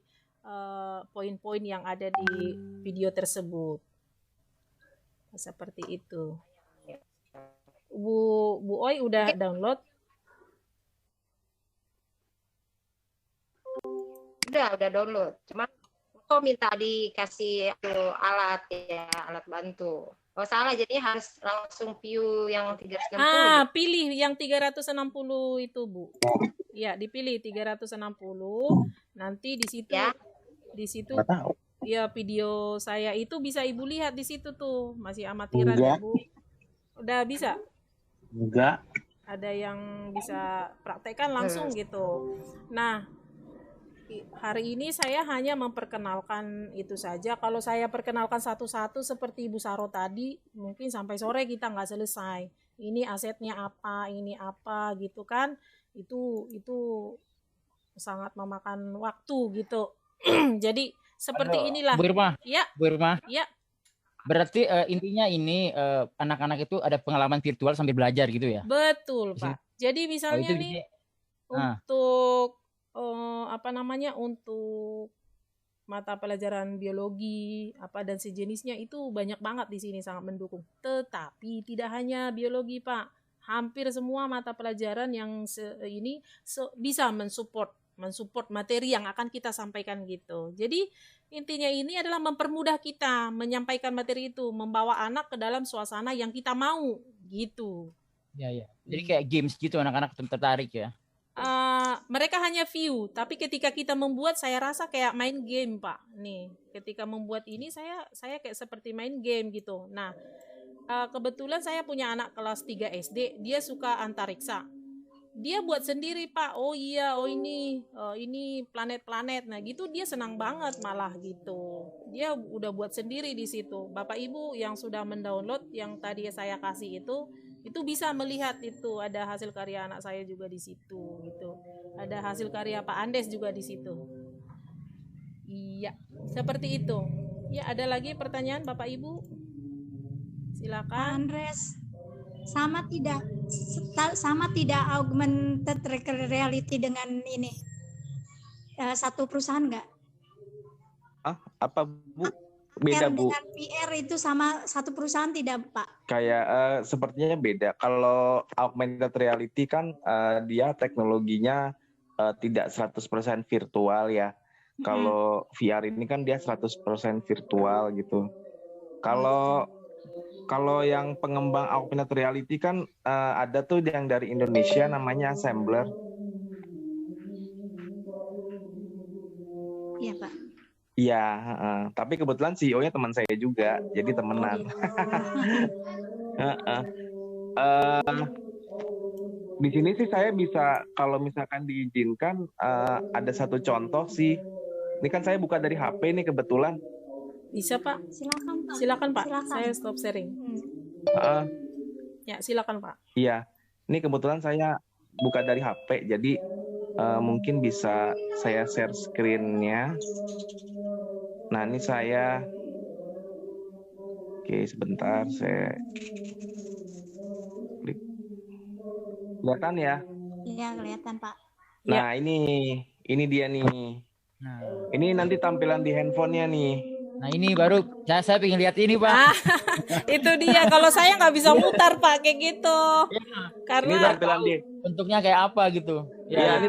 poin-poin yang ada di video tersebut. Seperti itu. Bu Oi udah download? udah download. Cuma kok minta dikasih alat ya, alat bantu. Oh salah, jadi harus langsung view yang 360. Pilih yang 360 itu, Bu. Ya, dipilih 360. Nanti di situ Ya. Nggak tahu. ya video saya itu bisa Ibu lihat di situ tuh. Masih amatiran Enggak. ya, Bu. Udah bisa? Enggak. Ada yang bisa praktekkan langsung gitu. Nah, hari ini saya hanya memperkenalkan itu saja. Kalau saya perkenalkan satu-satu seperti Ibu Saro tadi, mungkin sampai sore kita nggak selesai. Ini asetnya apa, ini apa gitu kan. Itu sangat memakan waktu gitu. Jadi seperti inilah. Bu Irma, Ya, Bu Irma. ya. Berarti intinya ini anak-anak itu ada pengalaman virtual sambil belajar gitu ya? Betul, Di Pak. Jadi misalnya itu nih Ah. untuk untuk mata pelajaran biologi apa dan sejenisnya itu banyak banget di sini sangat mendukung. Tetapi tidak hanya biologi, Pak. Hampir semua mata pelajaran yang ini bisa mensupport materi yang akan kita sampaikan gitu. Jadi intinya ini adalah mempermudah kita menyampaikan materi itu, membawa anak ke dalam suasana yang kita mau gitu. Ya, ya. Jadi kayak games gitu anak-anak tertarik ya. Mereka hanya view, tapi ketika kita membuat saya rasa kayak main game, Pak. Nih, ketika membuat ini saya kayak seperti main game gitu. Nah, kebetulan saya punya anak kelas 3 SD, dia suka antariksa. Dia buat sendiri, Pak. Oh iya, ini planet-planet. Nah, gitu dia senang banget malah gitu. Dia udah buat sendiri di situ. Bapak Ibu yang sudah mendownload yang tadi saya kasih itu bisa melihat itu ada hasil karya anak saya juga di situ gitu. Ada hasil karya Pak Andes juga di situ. Iya, seperti itu. Ya, ada lagi pertanyaan Bapak Ibu? Silakan. Pak Andres, sama tidak augmented reality dengan ini satu perusahaan nggak? Apa Bu? Beda Bu. Dengan VR itu sama satu perusahaan tidak, Pak? Kayak sepertinya beda. Kalau augmented reality kan dia teknologinya tidak 100% virtual ya. Kalau VR ini kan dia 100% virtual gitu. Kalau yang pengembang augmented reality kan ada tuh yang dari Indonesia namanya Assembler. Iya, Pak. Iya, tapi kebetulan CEO-nya teman saya juga, jadi temenan. Di sini sih saya bisa, kalau misalkan diizinkan, ada satu contoh sih. Ini kan saya buka dari HP nih kebetulan. Bisa, Pak? Silakan, Pak. Silakan, Pak. Silakan. Saya stop sharing. Ya, silakan, Pak. Iya, ini kebetulan saya buka dari HP, jadi mungkin bisa saya share screen-nya. Nah, ini saya, oke sebentar, saya klik. Kelihatan ya? Iya, kelihatan, Pak. Nah, ini dia nih. Nah, ini nanti tampilan di handphonenya nih. Nah, ini baru saya pengen lihat ini, Pak. Itu dia. Kalau saya nggak bisa mutar, Pak, kayak gitu. Karena Ini tampilan di bentuknya kayak apa gitu. Ya,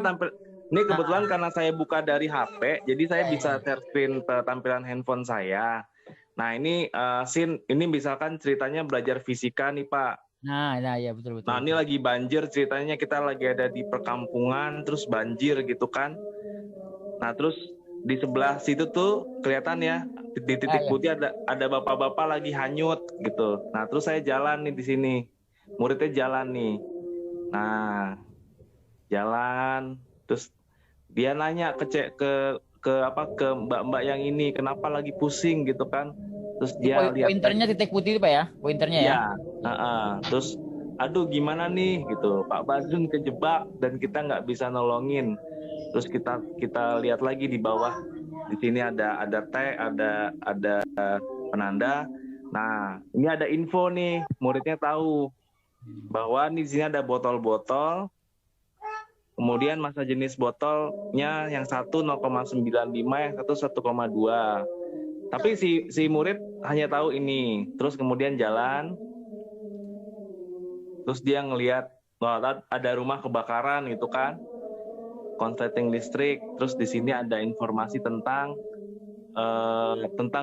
ini kebetulan karena saya buka dari HP, jadi saya bisa share screen tampilan handphone saya. Nah, ini scene, ini misalkan ceritanya belajar fisika nih, Pak. Nah, ya betul. Nah, ini lagi banjir ceritanya, kita lagi ada di perkampungan, terus banjir gitu kan. Nah, terus di sebelah situ tuh kelihatan ya, di titik putih ada bapak-bapak lagi hanyut gitu. Nah, terus saya jalan nih di sini. Muridnya jalan nih. Nah, jalan terus dia nanya ke mbak-mbak yang ini kenapa lagi pusing gitu kan. Terus dia lihat pointernya titik putih Pak ya, pointernya ya. Terus aduh gimana nih gitu, Pak Badrun kejebak dan kita nggak bisa nolongin. Terus kita lihat lagi di bawah, di sini ada tag, ada penanda. Nah, ini ada info nih, muridnya tahu bahwa di sini ada botol-botol. Kemudian masa jenis botolnya yang satu 0,95, yang satu 1,2. Tapi si murid hanya tahu ini. Terus kemudian jalan. Terus dia ngelihat bahwa ada rumah kebakaran gitu kan. Konsleting listrik. Terus di sini ada informasi tentang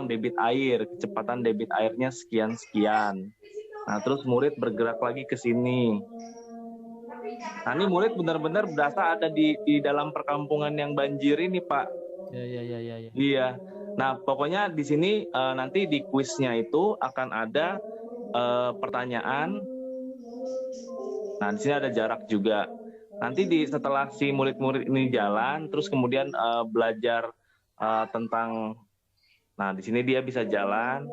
debit air, kecepatan debit airnya sekian-sekian. Nah, terus murid bergerak lagi ke sini. Nah, ini murid benar-benar berasa ada di dalam perkampungan yang banjir ini, Pak. Ya. Iya. Nah, pokoknya di sini nanti di kuisnya itu akan ada pertanyaan. Nah, di sini ada jarak juga. Nanti setelah si murid-murid ini jalan, terus kemudian belajar tentang, nah di sini dia bisa jalan.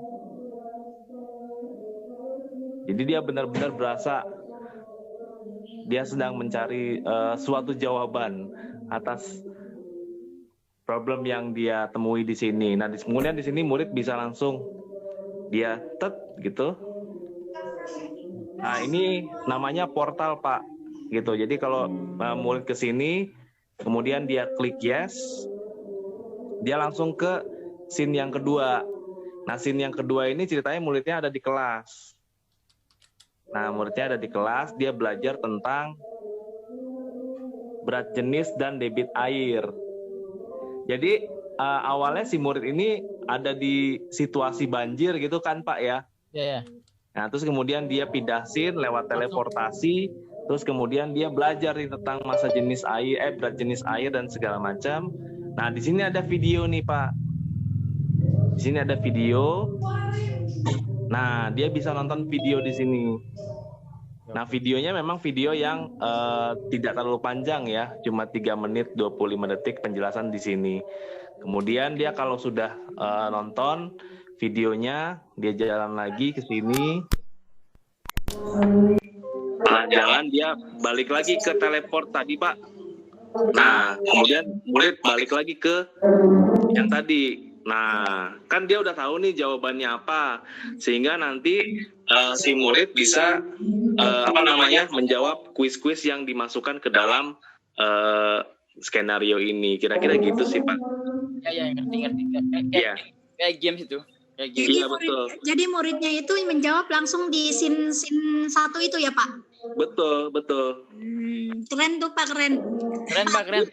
Jadi dia benar-benar berasa dia sedang mencari suatu jawaban atas problem yang dia temui di sini. Nah, kemudian di sini murid bisa langsung dia gitu. Nah, ini namanya portal, Pak. Gitu. Jadi kalau murid ke sini, kemudian dia klik yes, dia langsung ke scene yang kedua. Nah, scene yang kedua ini ceritanya muridnya ada di kelas. Nah, muridnya ada di kelas, dia belajar tentang berat jenis dan debit air. Jadi awalnya si murid ini ada di situasi banjir gitu kan, Pak ya? Iya. Nah, terus kemudian dia pindah scene lewat teleportasi, terus kemudian dia belajar nih tentang massa jenis air, berat jenis air dan segala macam. Nah, di sini ada video nih, Pak. Di sini ada video. Nah, dia bisa nonton video di sini. Nah, videonya memang video yang tidak terlalu panjang ya, cuma 3 menit 25 detik penjelasan di sini. Kemudian dia kalau sudah nonton videonya, dia jalan lagi ke sini. Nah, jalan dia balik lagi ke teleport tadi, Pak. Nah, kemudian murid balik lagi ke yang tadi. Nah, kan dia udah tahu nih jawabannya apa, sehingga nanti si murid bisa menjawab kuis-kuis yang dimasukkan ke dalam skenario ini. Kira-kira gitu sih, Pak. Ya, ngerti. Iya. Kayak games itu. Iya, betul. Jadi muridnya itu menjawab langsung di scene 1 itu ya, Pak? Betul. Keren tuh, Pak, keren. Keren banget.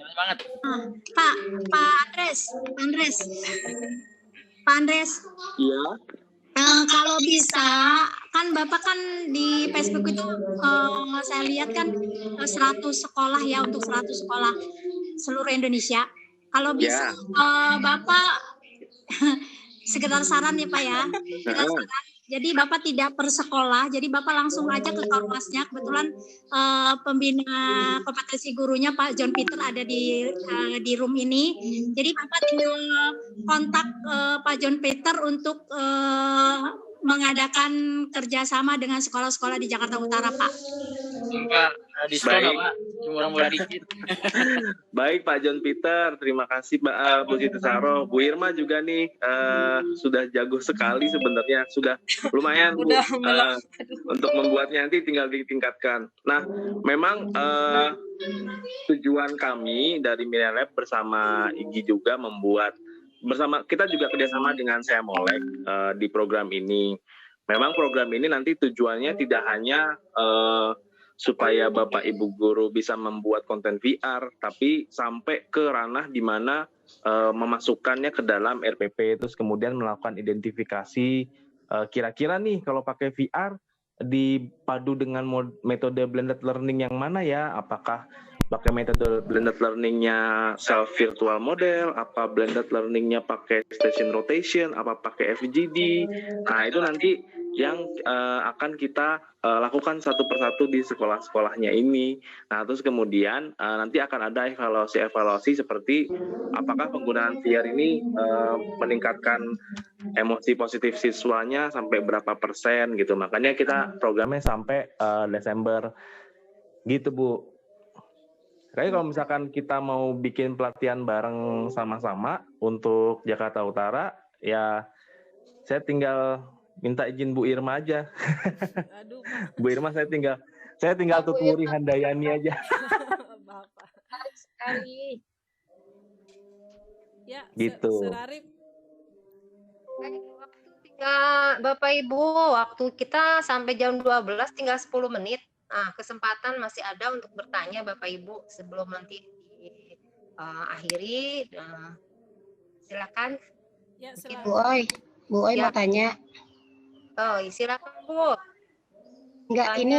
Pak Andres. Iya. Kalau bisa, kan Bapak kan di Facebook itu saya lihat kan 100 sekolah ya, untuk 100 sekolah seluruh Indonesia. Kalau bisa Bapak sekedar saran ya, Pak ya. Jadi Bapak tidak per sekolah, jadi Bapak langsung aja ke Korwasnya. Kebetulan pembina kompetensi gurunya Pak John Peter ada di room ini. Jadi Bapak tinggal kontak Pak John Peter untuk mengadakan kerjasama dengan sekolah-sekolah di Jakarta Utara, Pak. Pak, diskon Pak, cuma murah dikit. Baik, Pak John Peter, terima kasih Mbak Bu Siti Saro. Bu Irma juga nih sudah jago sekali sebenarnya, sudah lumayan Bu, untuk membuatnya, nanti tinggal ditingkatkan. Nah, memang tujuan kami dari Millennial Lab bersama IGI juga membuat, bersama kita juga kerjasama dengan Saya Molek di program ini. Memang program ini nanti tujuannya tidak hanya supaya Bapak Ibu guru bisa membuat konten VR, tapi sampai ke ranah di mana memasukkannya ke dalam RPP, terus kemudian melakukan identifikasi kira-kira nih kalau pakai VR dipadu dengan metode blended learning yang mana ya? Apakah pakai metode blended learning-nya self virtual model, apa blended learning-nya pakai station rotation, apa pakai FGD. Nah, itu nanti yang akan kita lakukan satu persatu di sekolah-sekolahnya ini. Nah, terus kemudian nanti akan ada evaluasi seperti apakah penggunaan VR ini meningkatkan emosi positif siswanya sampai berapa persen gitu. Makanya kita programnya sampai Desember gitu, Bu. Kayaknya kalau misalkan kita mau bikin pelatihan bareng sama-sama untuk Jakarta Utara, ya saya tinggal minta izin Bu Irma aja. Aduh, Bu Irma saya tinggal tuturi Handayani aja. Bapak. Sekali. Ya, gitu. Serarip. Waktu tinggal Bapak Ibu, waktu kita sampai jam 12 tinggal 10 menit. Nah, kesempatan masih ada untuk bertanya Bapak Ibu sebelum nanti akhiri. Silakan. Ya, Bu Oi Ya. mau tanya. Oh, silakan Bu. Enggak, Tanya. ini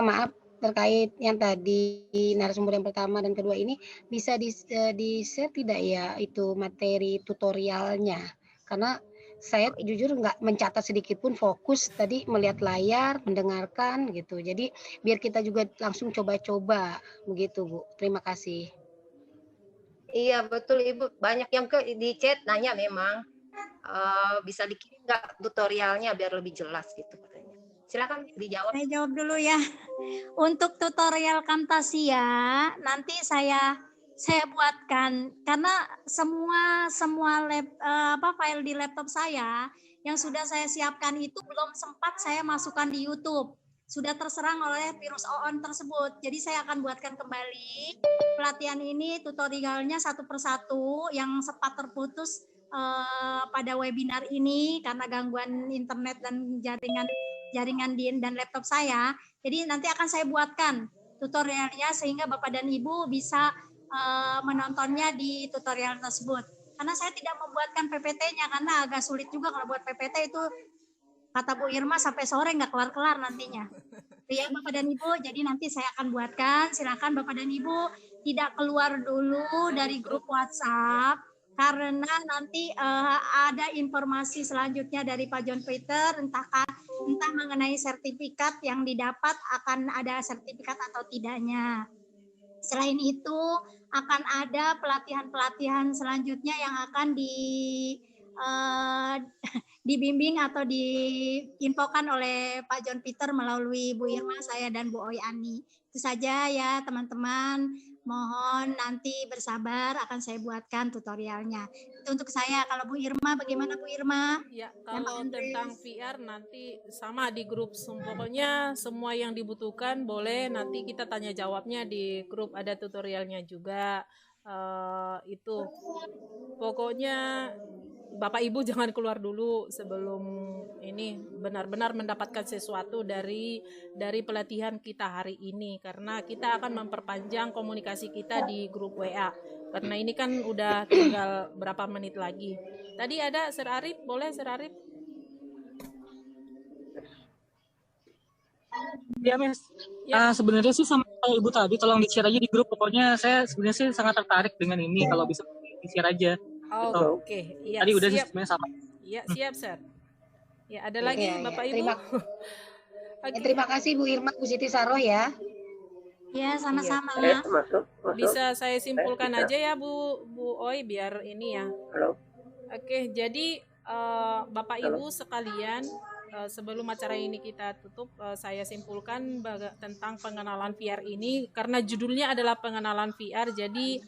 maaf terkait yang tadi narasumber yang pertama dan kedua ini bisa di-share tidak ya itu materi tutorialnya? Karena saya jujur nggak mencatat sedikit pun, fokus tadi melihat layar, mendengarkan gitu. Jadi biar kita juga langsung coba-coba begitu Bu. Terima kasih. Iya betul Ibu, banyak yang di chat nanya memang bisa dikirim nggak tutorialnya biar lebih jelas gitu katanya. Silakan dijawab. Saya jawab dulu ya. Untuk tutorial Camtasia nanti saya buatkan karena semua file di laptop saya yang sudah saya siapkan itu belum sempat saya masukkan di YouTube. Sudah terserang oleh virus OON tersebut. Jadi saya akan buatkan kembali pelatihan ini, tutorialnya satu persatu yang sempat terputus pada webinar ini karena gangguan internet dan jaringan dan laptop saya. Jadi nanti akan saya buatkan tutorialnya sehingga Bapak dan Ibu bisa menontonnya di tutorial tersebut. Karena saya tidak membuatkan PPT-nya karena agak sulit juga kalau buat PPT itu kata Bu Irma sampai sore nggak kelar-kelar nantinya. Ya Bapak dan Ibu, jadi nanti saya akan buatkan. Silakan Bapak dan Ibu tidak keluar dulu dari grup WhatsApp karena nanti ada informasi selanjutnya dari Pak John Peter entah mengenai sertifikat yang didapat, akan ada sertifikat atau tidaknya. Selain itu akan ada pelatihan-pelatihan selanjutnya yang akan dibimbing atau diinfokan oleh Pak John Peter melalui Bu Irma, saya dan Bu Oi Ani. Itu saja ya teman-teman. Mohon nanti bersabar, akan saya buatkan tutorialnya. Itu untuk saya. Kalau Bu Irma, bagaimana Bu Irma? Ya, kalau tentang VR nanti sama di grup. Pokoknya semua yang dibutuhkan boleh nanti kita tanya jawabnya di grup, ada tutorialnya juga. Itu pokoknya Bapak Ibu jangan keluar dulu sebelum ini benar-benar mendapatkan sesuatu dari pelatihan kita hari ini, karena kita akan memperpanjang komunikasi kita di grup WA karena ini kan udah tinggal berapa menit lagi. Tadi ada Sir Arif, boleh Sir Arif? Ya Mas, sebenarnya sih sama Ibu tadi tolong di-share aja di grup. Pokoknya saya sebenarnya sih sangat tertarik dengan ini, kalau bisa di-share aja. Oh, gitu. Oke. Iya, tadi udah siap. sebenarnya sama. Iya, siap, Sir. Ya, ada lagi Bapak Ibu? Terima kasih Bu Irma, Bu Siti Saroh ya. Ya, sama-sama. Masuk. Bisa saya simpulkan aja ya Bu Oi biar ini ya. Halo. Oke, jadi Bapak Ibu sekalian, sebelum acara ini kita tutup, saya simpulkan tentang pengenalan VR ini karena judulnya adalah pengenalan VR. Jadi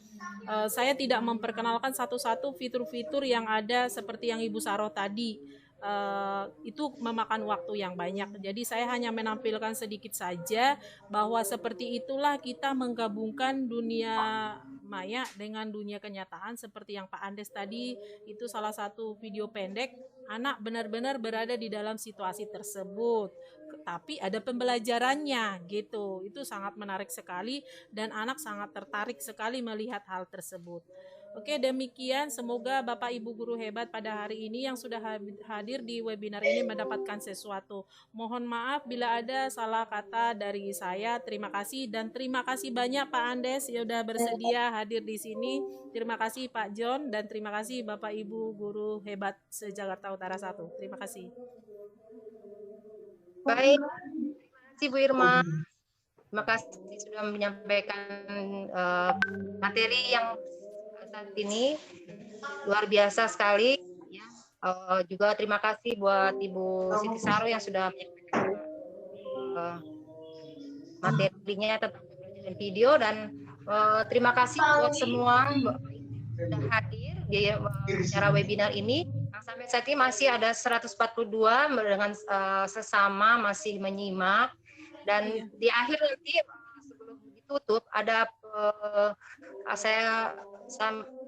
saya tidak memperkenalkan satu-satu fitur-fitur yang ada seperti yang Ibu Saroh tadi. Itu memakan waktu yang banyak. Jadi saya hanya menampilkan sedikit saja bahwa seperti itulah kita menggabungkan dunia maya dengan dunia kenyataan seperti yang Pak Andes tadi. Itu salah satu video pendek. Anak benar-benar berada di dalam situasi tersebut, tapi ada pembelajarannya gitu. Itu sangat menarik sekali dan anak sangat tertarik sekali melihat hal tersebut. Oke, demikian. Semoga Bapak Ibu guru hebat pada hari ini yang sudah hadir di webinar ini mendapatkan sesuatu. Mohon maaf bila ada salah kata dari saya. Terima kasih dan terima kasih banyak Pak Andes yang sudah bersedia hadir di sini. Terima kasih Pak John dan terima kasih Bapak Ibu guru hebat se-Jakarta Utara 1. Terima kasih. Baik, terima kasih Bu Irma. Terima kasih sudah menyampaikan materi yang saat ini luar biasa sekali ya. Juga terima kasih buat Ibu Siti Saroh yang sudah menyampaikan materinya tentang video dan terima kasih buat semua yang sudah hadir di acara webinar ini. Sampai saat ini masih ada 142 dengan sesama masih menyimak dan di akhir nanti sebelum ditutup ada saya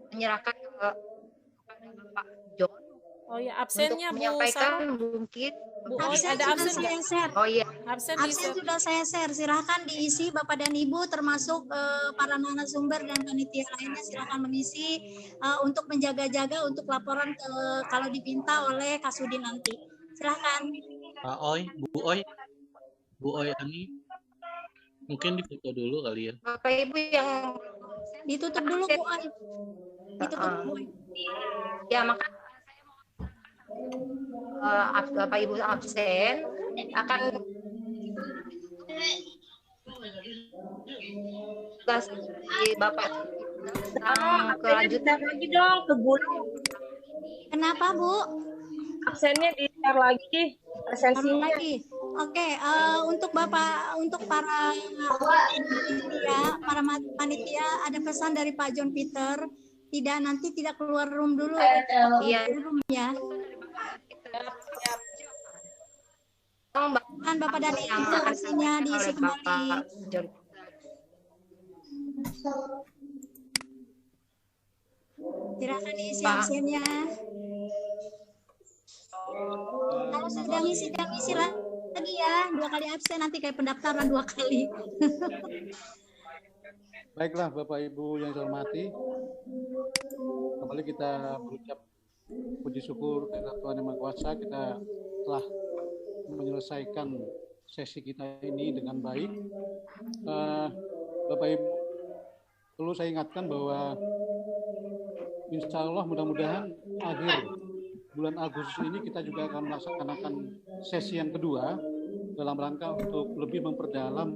menyerahkan kepada Bapak John. Oh ya, absennya untuk menyampaikan mungkin Bu Oi, ada absen saya share. Oh iya. Absen sudah saya share. Silahkan diisi Bapak dan Ibu termasuk para narasumber dan panitia lainnya, silahkan mengisi untuk menjaga-jaga untuk laporan kalau diminta oleh Kasudi nanti. Silahkan. Pak Oi, Bu Oi Ani. Mungkin ditutup dulu kali ya. Bapak Ibu yang Ditutup dulu Bu Ai. Ditutup Bu Ai. ya maka Bapak Ibu absen akan tugas di Bapak tentang kelanjutan lagi dong ke gunung. Kenapa Bu? Absennya di-share lagi presensinya. Lagi. Oke, untuk Bapak, untuk para panitia ada pesan dari Pak John Peter, nanti tidak keluar room dulu. Iya. Room ya. Kan Bapak Dani absennya diisi kembali. Silakan diisi absennya. Kalau sudah ngisi lagi ya, 2 kali absen nanti kayak pendaftaran 2 kali. Baiklah Bapak Ibu yang saya hormati, kembali kita berucap puji syukur kepada Tuhan Yang Maha Kuasa, kita telah menyelesaikan sesi kita ini dengan baik. Bapak Ibu, perlu saya ingatkan bahwa insya Allah mudah-mudahan akhir bulan Agustus ini kita juga akan melaksanakan sesi yang kedua dalam rangka untuk lebih memperdalam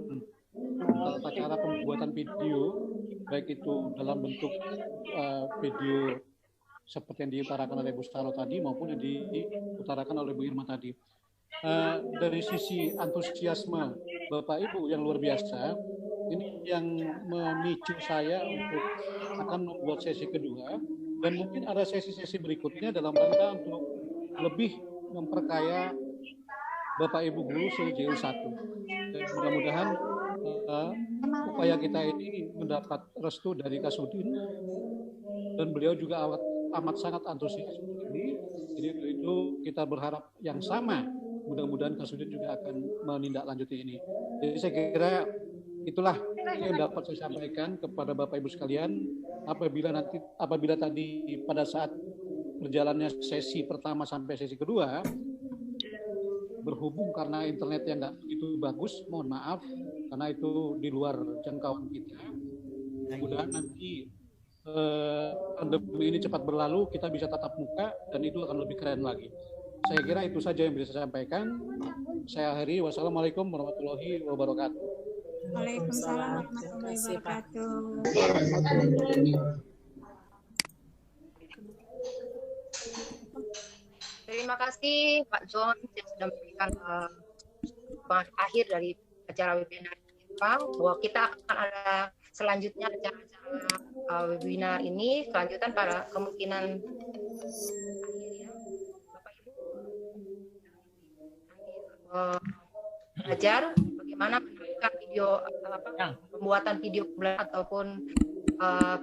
tata cara pembuatan video, baik itu dalam bentuk video seperti yang diutarakan oleh Bu Stalo tadi maupun yang diutarakan oleh Bu Irma tadi. Dari sisi antusiasme Bapak Ibu yang luar biasa, ini yang memicu saya untuk akan membuat sesi kedua, dan mungkin ada sesi-sesi berikutnya dalam rangka untuk lebih memperkaya Bapak Ibu guru se-JU 1. Dan mudah-mudahan upaya kita ini mendapat restu dari Kasudin, dan beliau juga amat sangat antusias ini. Jadi itu kita berharap yang sama, mudah-mudahan Kasudin juga akan menindaklanjuti ini. Jadi saya kira itulah yang dapat saya sampaikan kepada Bapak Ibu sekalian. Apabila tadi pada saat berjalannya sesi pertama sampai sesi kedua berhubung karena internet yang nggak begitu bagus, mohon maaf karena itu di luar jangkauan kita. Mudah-mudahan nanti pandemi ini cepat berlalu, kita bisa tatap muka dan itu akan lebih keren lagi. Saya kira itu saja yang bisa saya sampaikan. Saya akhiri. Wassalamualaikum warahmatullahi wabarakatuh. Waalaikumsalam warahmatullahi wabarakatuh. Terima kasih Pak John yang sudah memberikan akhir dari acara webinar kita, bahwa kita akan ada selanjutnya acara webinar ini kelanjutan pada kemungkinan Bapak Ibu belajar bagaimana menerapkan video pembuatan video ataupun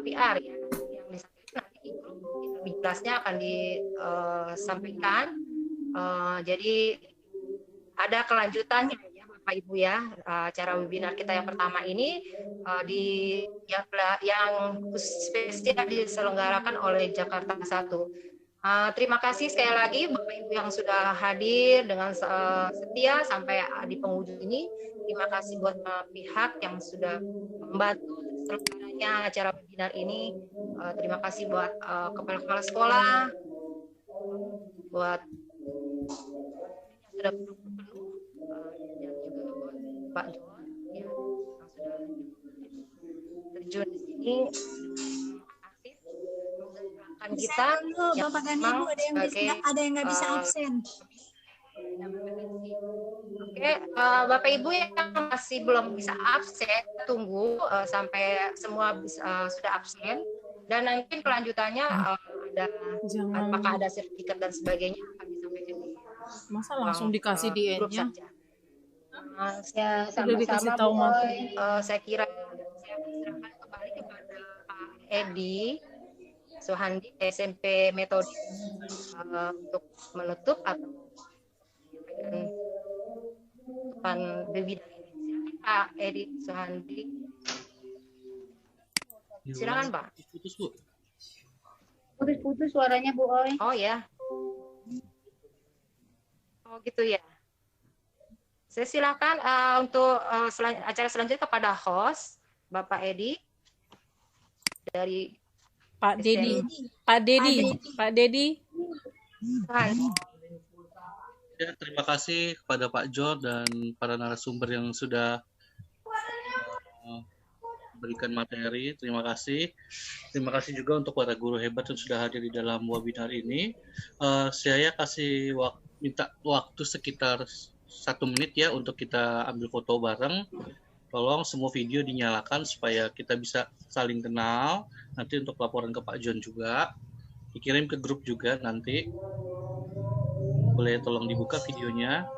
PR ya, yang disampaikan nanti di grup lebih jelasnya akan disampaikan. Jadi ada kelanjutannya ya Bapak Ibu ya, acara webinar kita yang pertama ini yang spesial diselenggarakan oleh Jakarta 1. Terima kasih sekali lagi Bapak Ibu yang sudah hadir dengan setia sampai di penghujung ini. Terima kasih buat pihak yang sudah membantu terselenggaranya acara webinar ini. Terima kasih buat kepala-kepala sekolah, buat yang sudah penuh, dan juga buat Pak John yang sudah terjun di sini. Kita yang Bapak dan Ibu ada yang nggak bisa absen. Oke, Bapak Ibu yang masih belum bisa absen, tunggu sampai semua sudah absen, dan nanti kelanjutannya apakah ada sertifikat dan sebagainya akan disampaikan di masa langsung dikasih di end-nya. Saya sama-sama Boy, saya kira saya serahkan kembali kepada Pak Edi Suhandi SMP Metode untuk menutup atau menyampaikan webinar ini. Pak Edi Suhandi. Silakan Pak. Putus-putus suaranya Bu Oi. Oh ya. Oh gitu ya. Saya silakan untuk acara selanjutnya kepada host Bapak Edi dari Pak Dedi. Pak Dedi. Ya, terima kasih kepada Pak Jo dan para narasumber yang sudah berikan materi. Terima kasih. Terima kasih juga untuk para guru hebat yang sudah hadir di dalam webinar ini. Saya kasih minta waktu sekitar 1 menit ya untuk kita ambil foto bareng. Tolong semua video dinyalakan supaya kita bisa saling kenal. Nanti untuk laporan ke Pak John juga. Dikirim ke grup juga nanti. Boleh tolong dibuka videonya.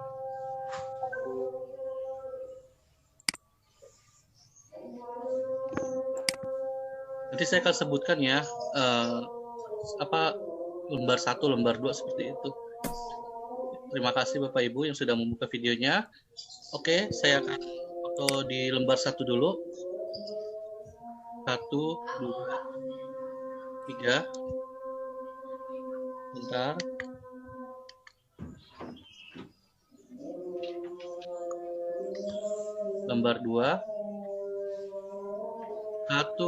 Nanti saya akan sebutkan ya lembar 1, lembar 2 seperti itu. Terima kasih Bapak Ibu yang sudah membuka videonya. Oke, saya akan foto di lembar 1 dulu. 1, 2, 3. Bentar. Lembar 2. 1, 2,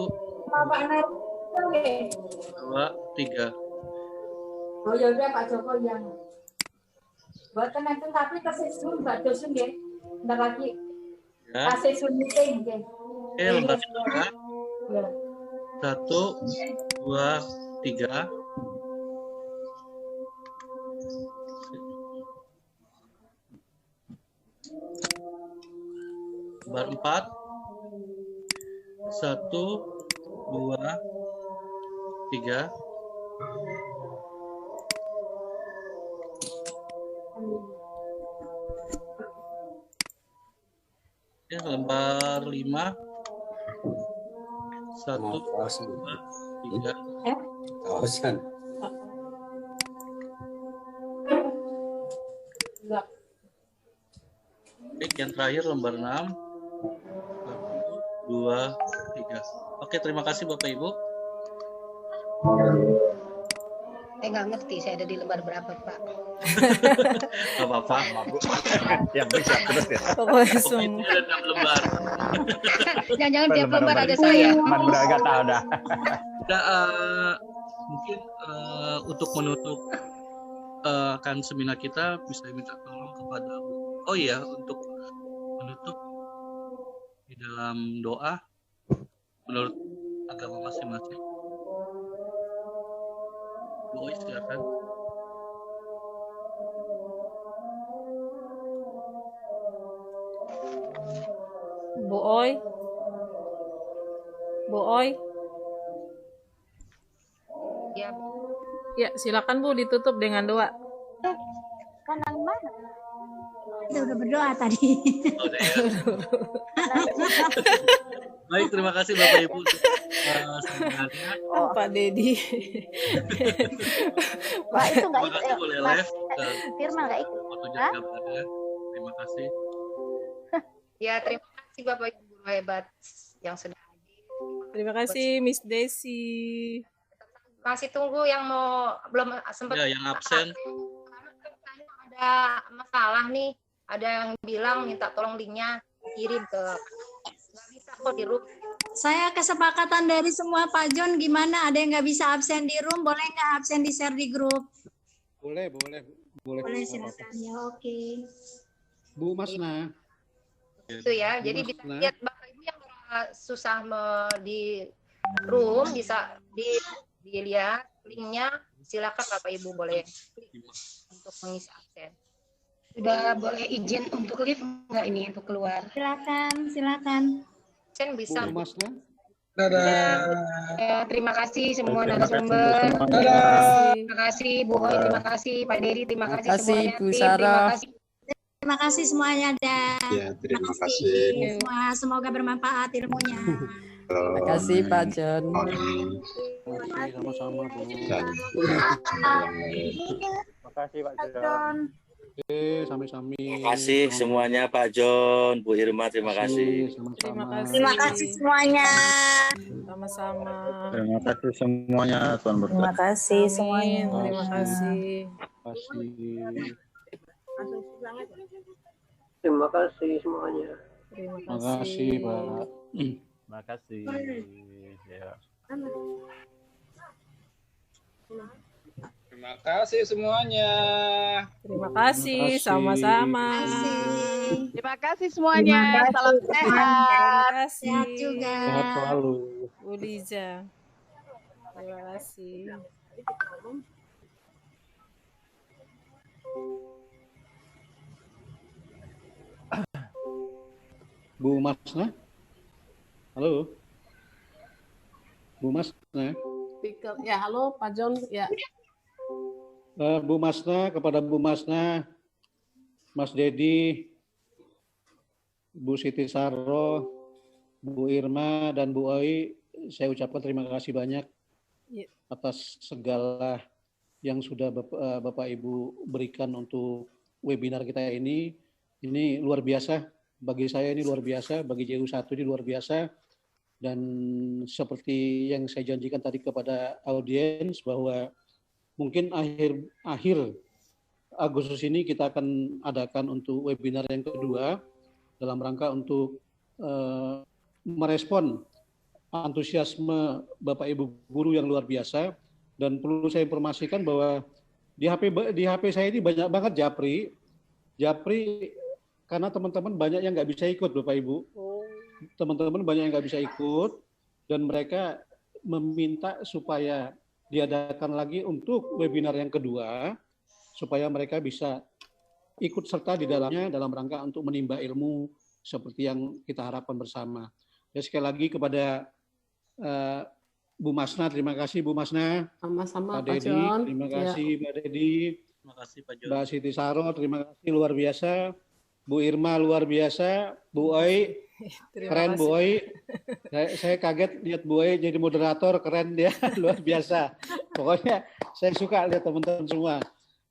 3. Oh ya udah Pak Joko yang buatan itu tapi tersesun Mbak Dosun ya. Bentar lagi. Ya. Tersesun meeting ya. Oke, lembar 3. 1, 2, 3. Lembar 4. 1, 2, 3. Ya, lembar 5. 1, 2, 3. Kawasan. Oke, yang terakhir lembar 6. 1, 2, 3. Oke, terima kasih Bapak Ibu. Saya nggak ngerti saya ada di lembar berapa, Pak. Gak apa-apa. Yang bisa terus ya. Pokoknya Ini ada 6 lembar. Jangan-jangan tiap lembar ada saya. Agak tahu dah. Mungkin untuk menutup kan seminar kita bisa minta tolong kepada Bu. Oh iya, untuk menutup di dalam doa menurut agama masing-masing. Bu Oi, silakan. Bu Oi. Bu Oi. Ya. Ya, silakan Bu ditutup dengan doa. Kanan mana? Kita udah berdoa tadi. Oh, baik, terima kasih Bapak Ibu. Sebenarnya. Oh, Pak Dedi. Pak itu nggak Terima kasih boleh live. Firman nggak ikut. Waktu jaga berada. Terima kasih. Ya, terima kasih Bapak Ibu guru hebat yang sudah hadir. Terima kasih Miss Desi. Masih tunggu yang belum sempat. Ya, yang absen. Ada masalah nih. Ada yang bilang minta tolong linknya kirim ke. Nggak bisa kok di room. Saya kesepakatan dari semua Pak John gimana? Ada yang nggak bisa absen di room, boleh nggak absen di share di grup? Boleh. Boleh silakan ya, oke. Bu Masna. Itu ya. Bu Jadi Masna. bisa lihat Bapak Ibu yang susah di room bisa dilihat linknya. Silakan Bapak Ibu boleh klik untuk mengisi absen. Sudah boleh izin untuk live nggak ini untuk keluar? Silakan. Absen bisa. Bu Masna. Terima kasih semua narasumber. Terima kasih Bu Oi, terima kasih Pak Dedi, terima kasih semuanya. Bu Tim, Sarah. Terima kasih semuanya dan Ya, terima kasih. semua. Semoga bermanfaat ilmunya. Terima kasih Pak John. Sama-sama Bu. Terima kasih Pak John. Oke, sami-sami. Terima kasih semuanya Pak John, Bu Irma, terima kasih. Terima kasih. Terima kasih semuanya. Sama-sama. Terima kasih semuanya. Tuhan berkati. Terima kasih semuanya. Terima kasih. Terima kasih. Terima kasih semuanya. Terima Terima kasih, Pak. Terima kasih. Ya. Terima kasih semuanya. Terima kasih, sama-sama. Terima kasih semuanya. Salam sehat. Terima kasih. Sehat juga. Sehat selalu. Bu Liza. Terima kasih. Bu Masna. Halo. Bu Masna. Speaker. Ya, halo Pak John. Ya. Bu Masna, kepada Bu Masna, Mas Dedi, Bu Siti Saro, Bu Irma, dan Bu Oi, saya ucapkan terima kasih banyak Ya. atas segala yang sudah Bapak Ibu berikan untuk webinar kita ini. Ini luar biasa, bagi saya ini luar biasa, bagi JU1 ini luar biasa. Dan seperti yang saya janjikan tadi kepada audiens bahwa mungkin akhir Agustus ini kita akan adakan untuk webinar yang kedua dalam rangka untuk merespon antusiasme Bapak Ibu guru yang luar biasa. Dan perlu saya informasikan bahwa di HP saya ini banyak banget Japri karena teman-teman banyak yang nggak bisa ikut Bapak Ibu. Teman-teman banyak yang nggak bisa ikut dan mereka meminta supaya diadakan lagi untuk webinar yang kedua supaya mereka bisa ikut serta di dalamnya dalam rangka untuk menimba ilmu seperti yang kita harapkan bersama. Ya, sekali lagi kepada Bu Masna, terima kasih Bu Masna. Sama-sama Pak Pak Dedi, John. terima kasih Ya. Pak Dedi. Terima kasih Pak John. Mbak Siti Saro, terima kasih luar biasa. Bu Irma luar biasa. Bu Oi, keren Bu Oi. Saya kaget lihat Bu Oi jadi moderator, keren dia, luar biasa. Pokoknya saya suka lihat teman-teman semua.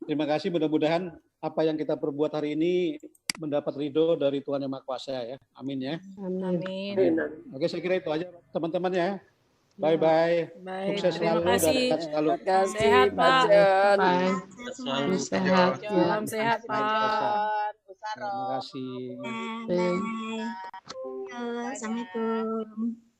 Terima kasih, mudah-mudahan apa yang kita perbuat hari ini mendapat ridho dari Tuhan Yang Maha Kuasa ya. Amin ya. Amin. Oke, saya kira itu aja teman-teman ya. Bye-bye. Baik, Sukses terima selalu dan kasih. sehat selalu. Terima kasih Sehat, Pak Pak. John. Selalu Sehat. Salam sehat, Pak. Terima kasih. Bye. Assalamualaikum.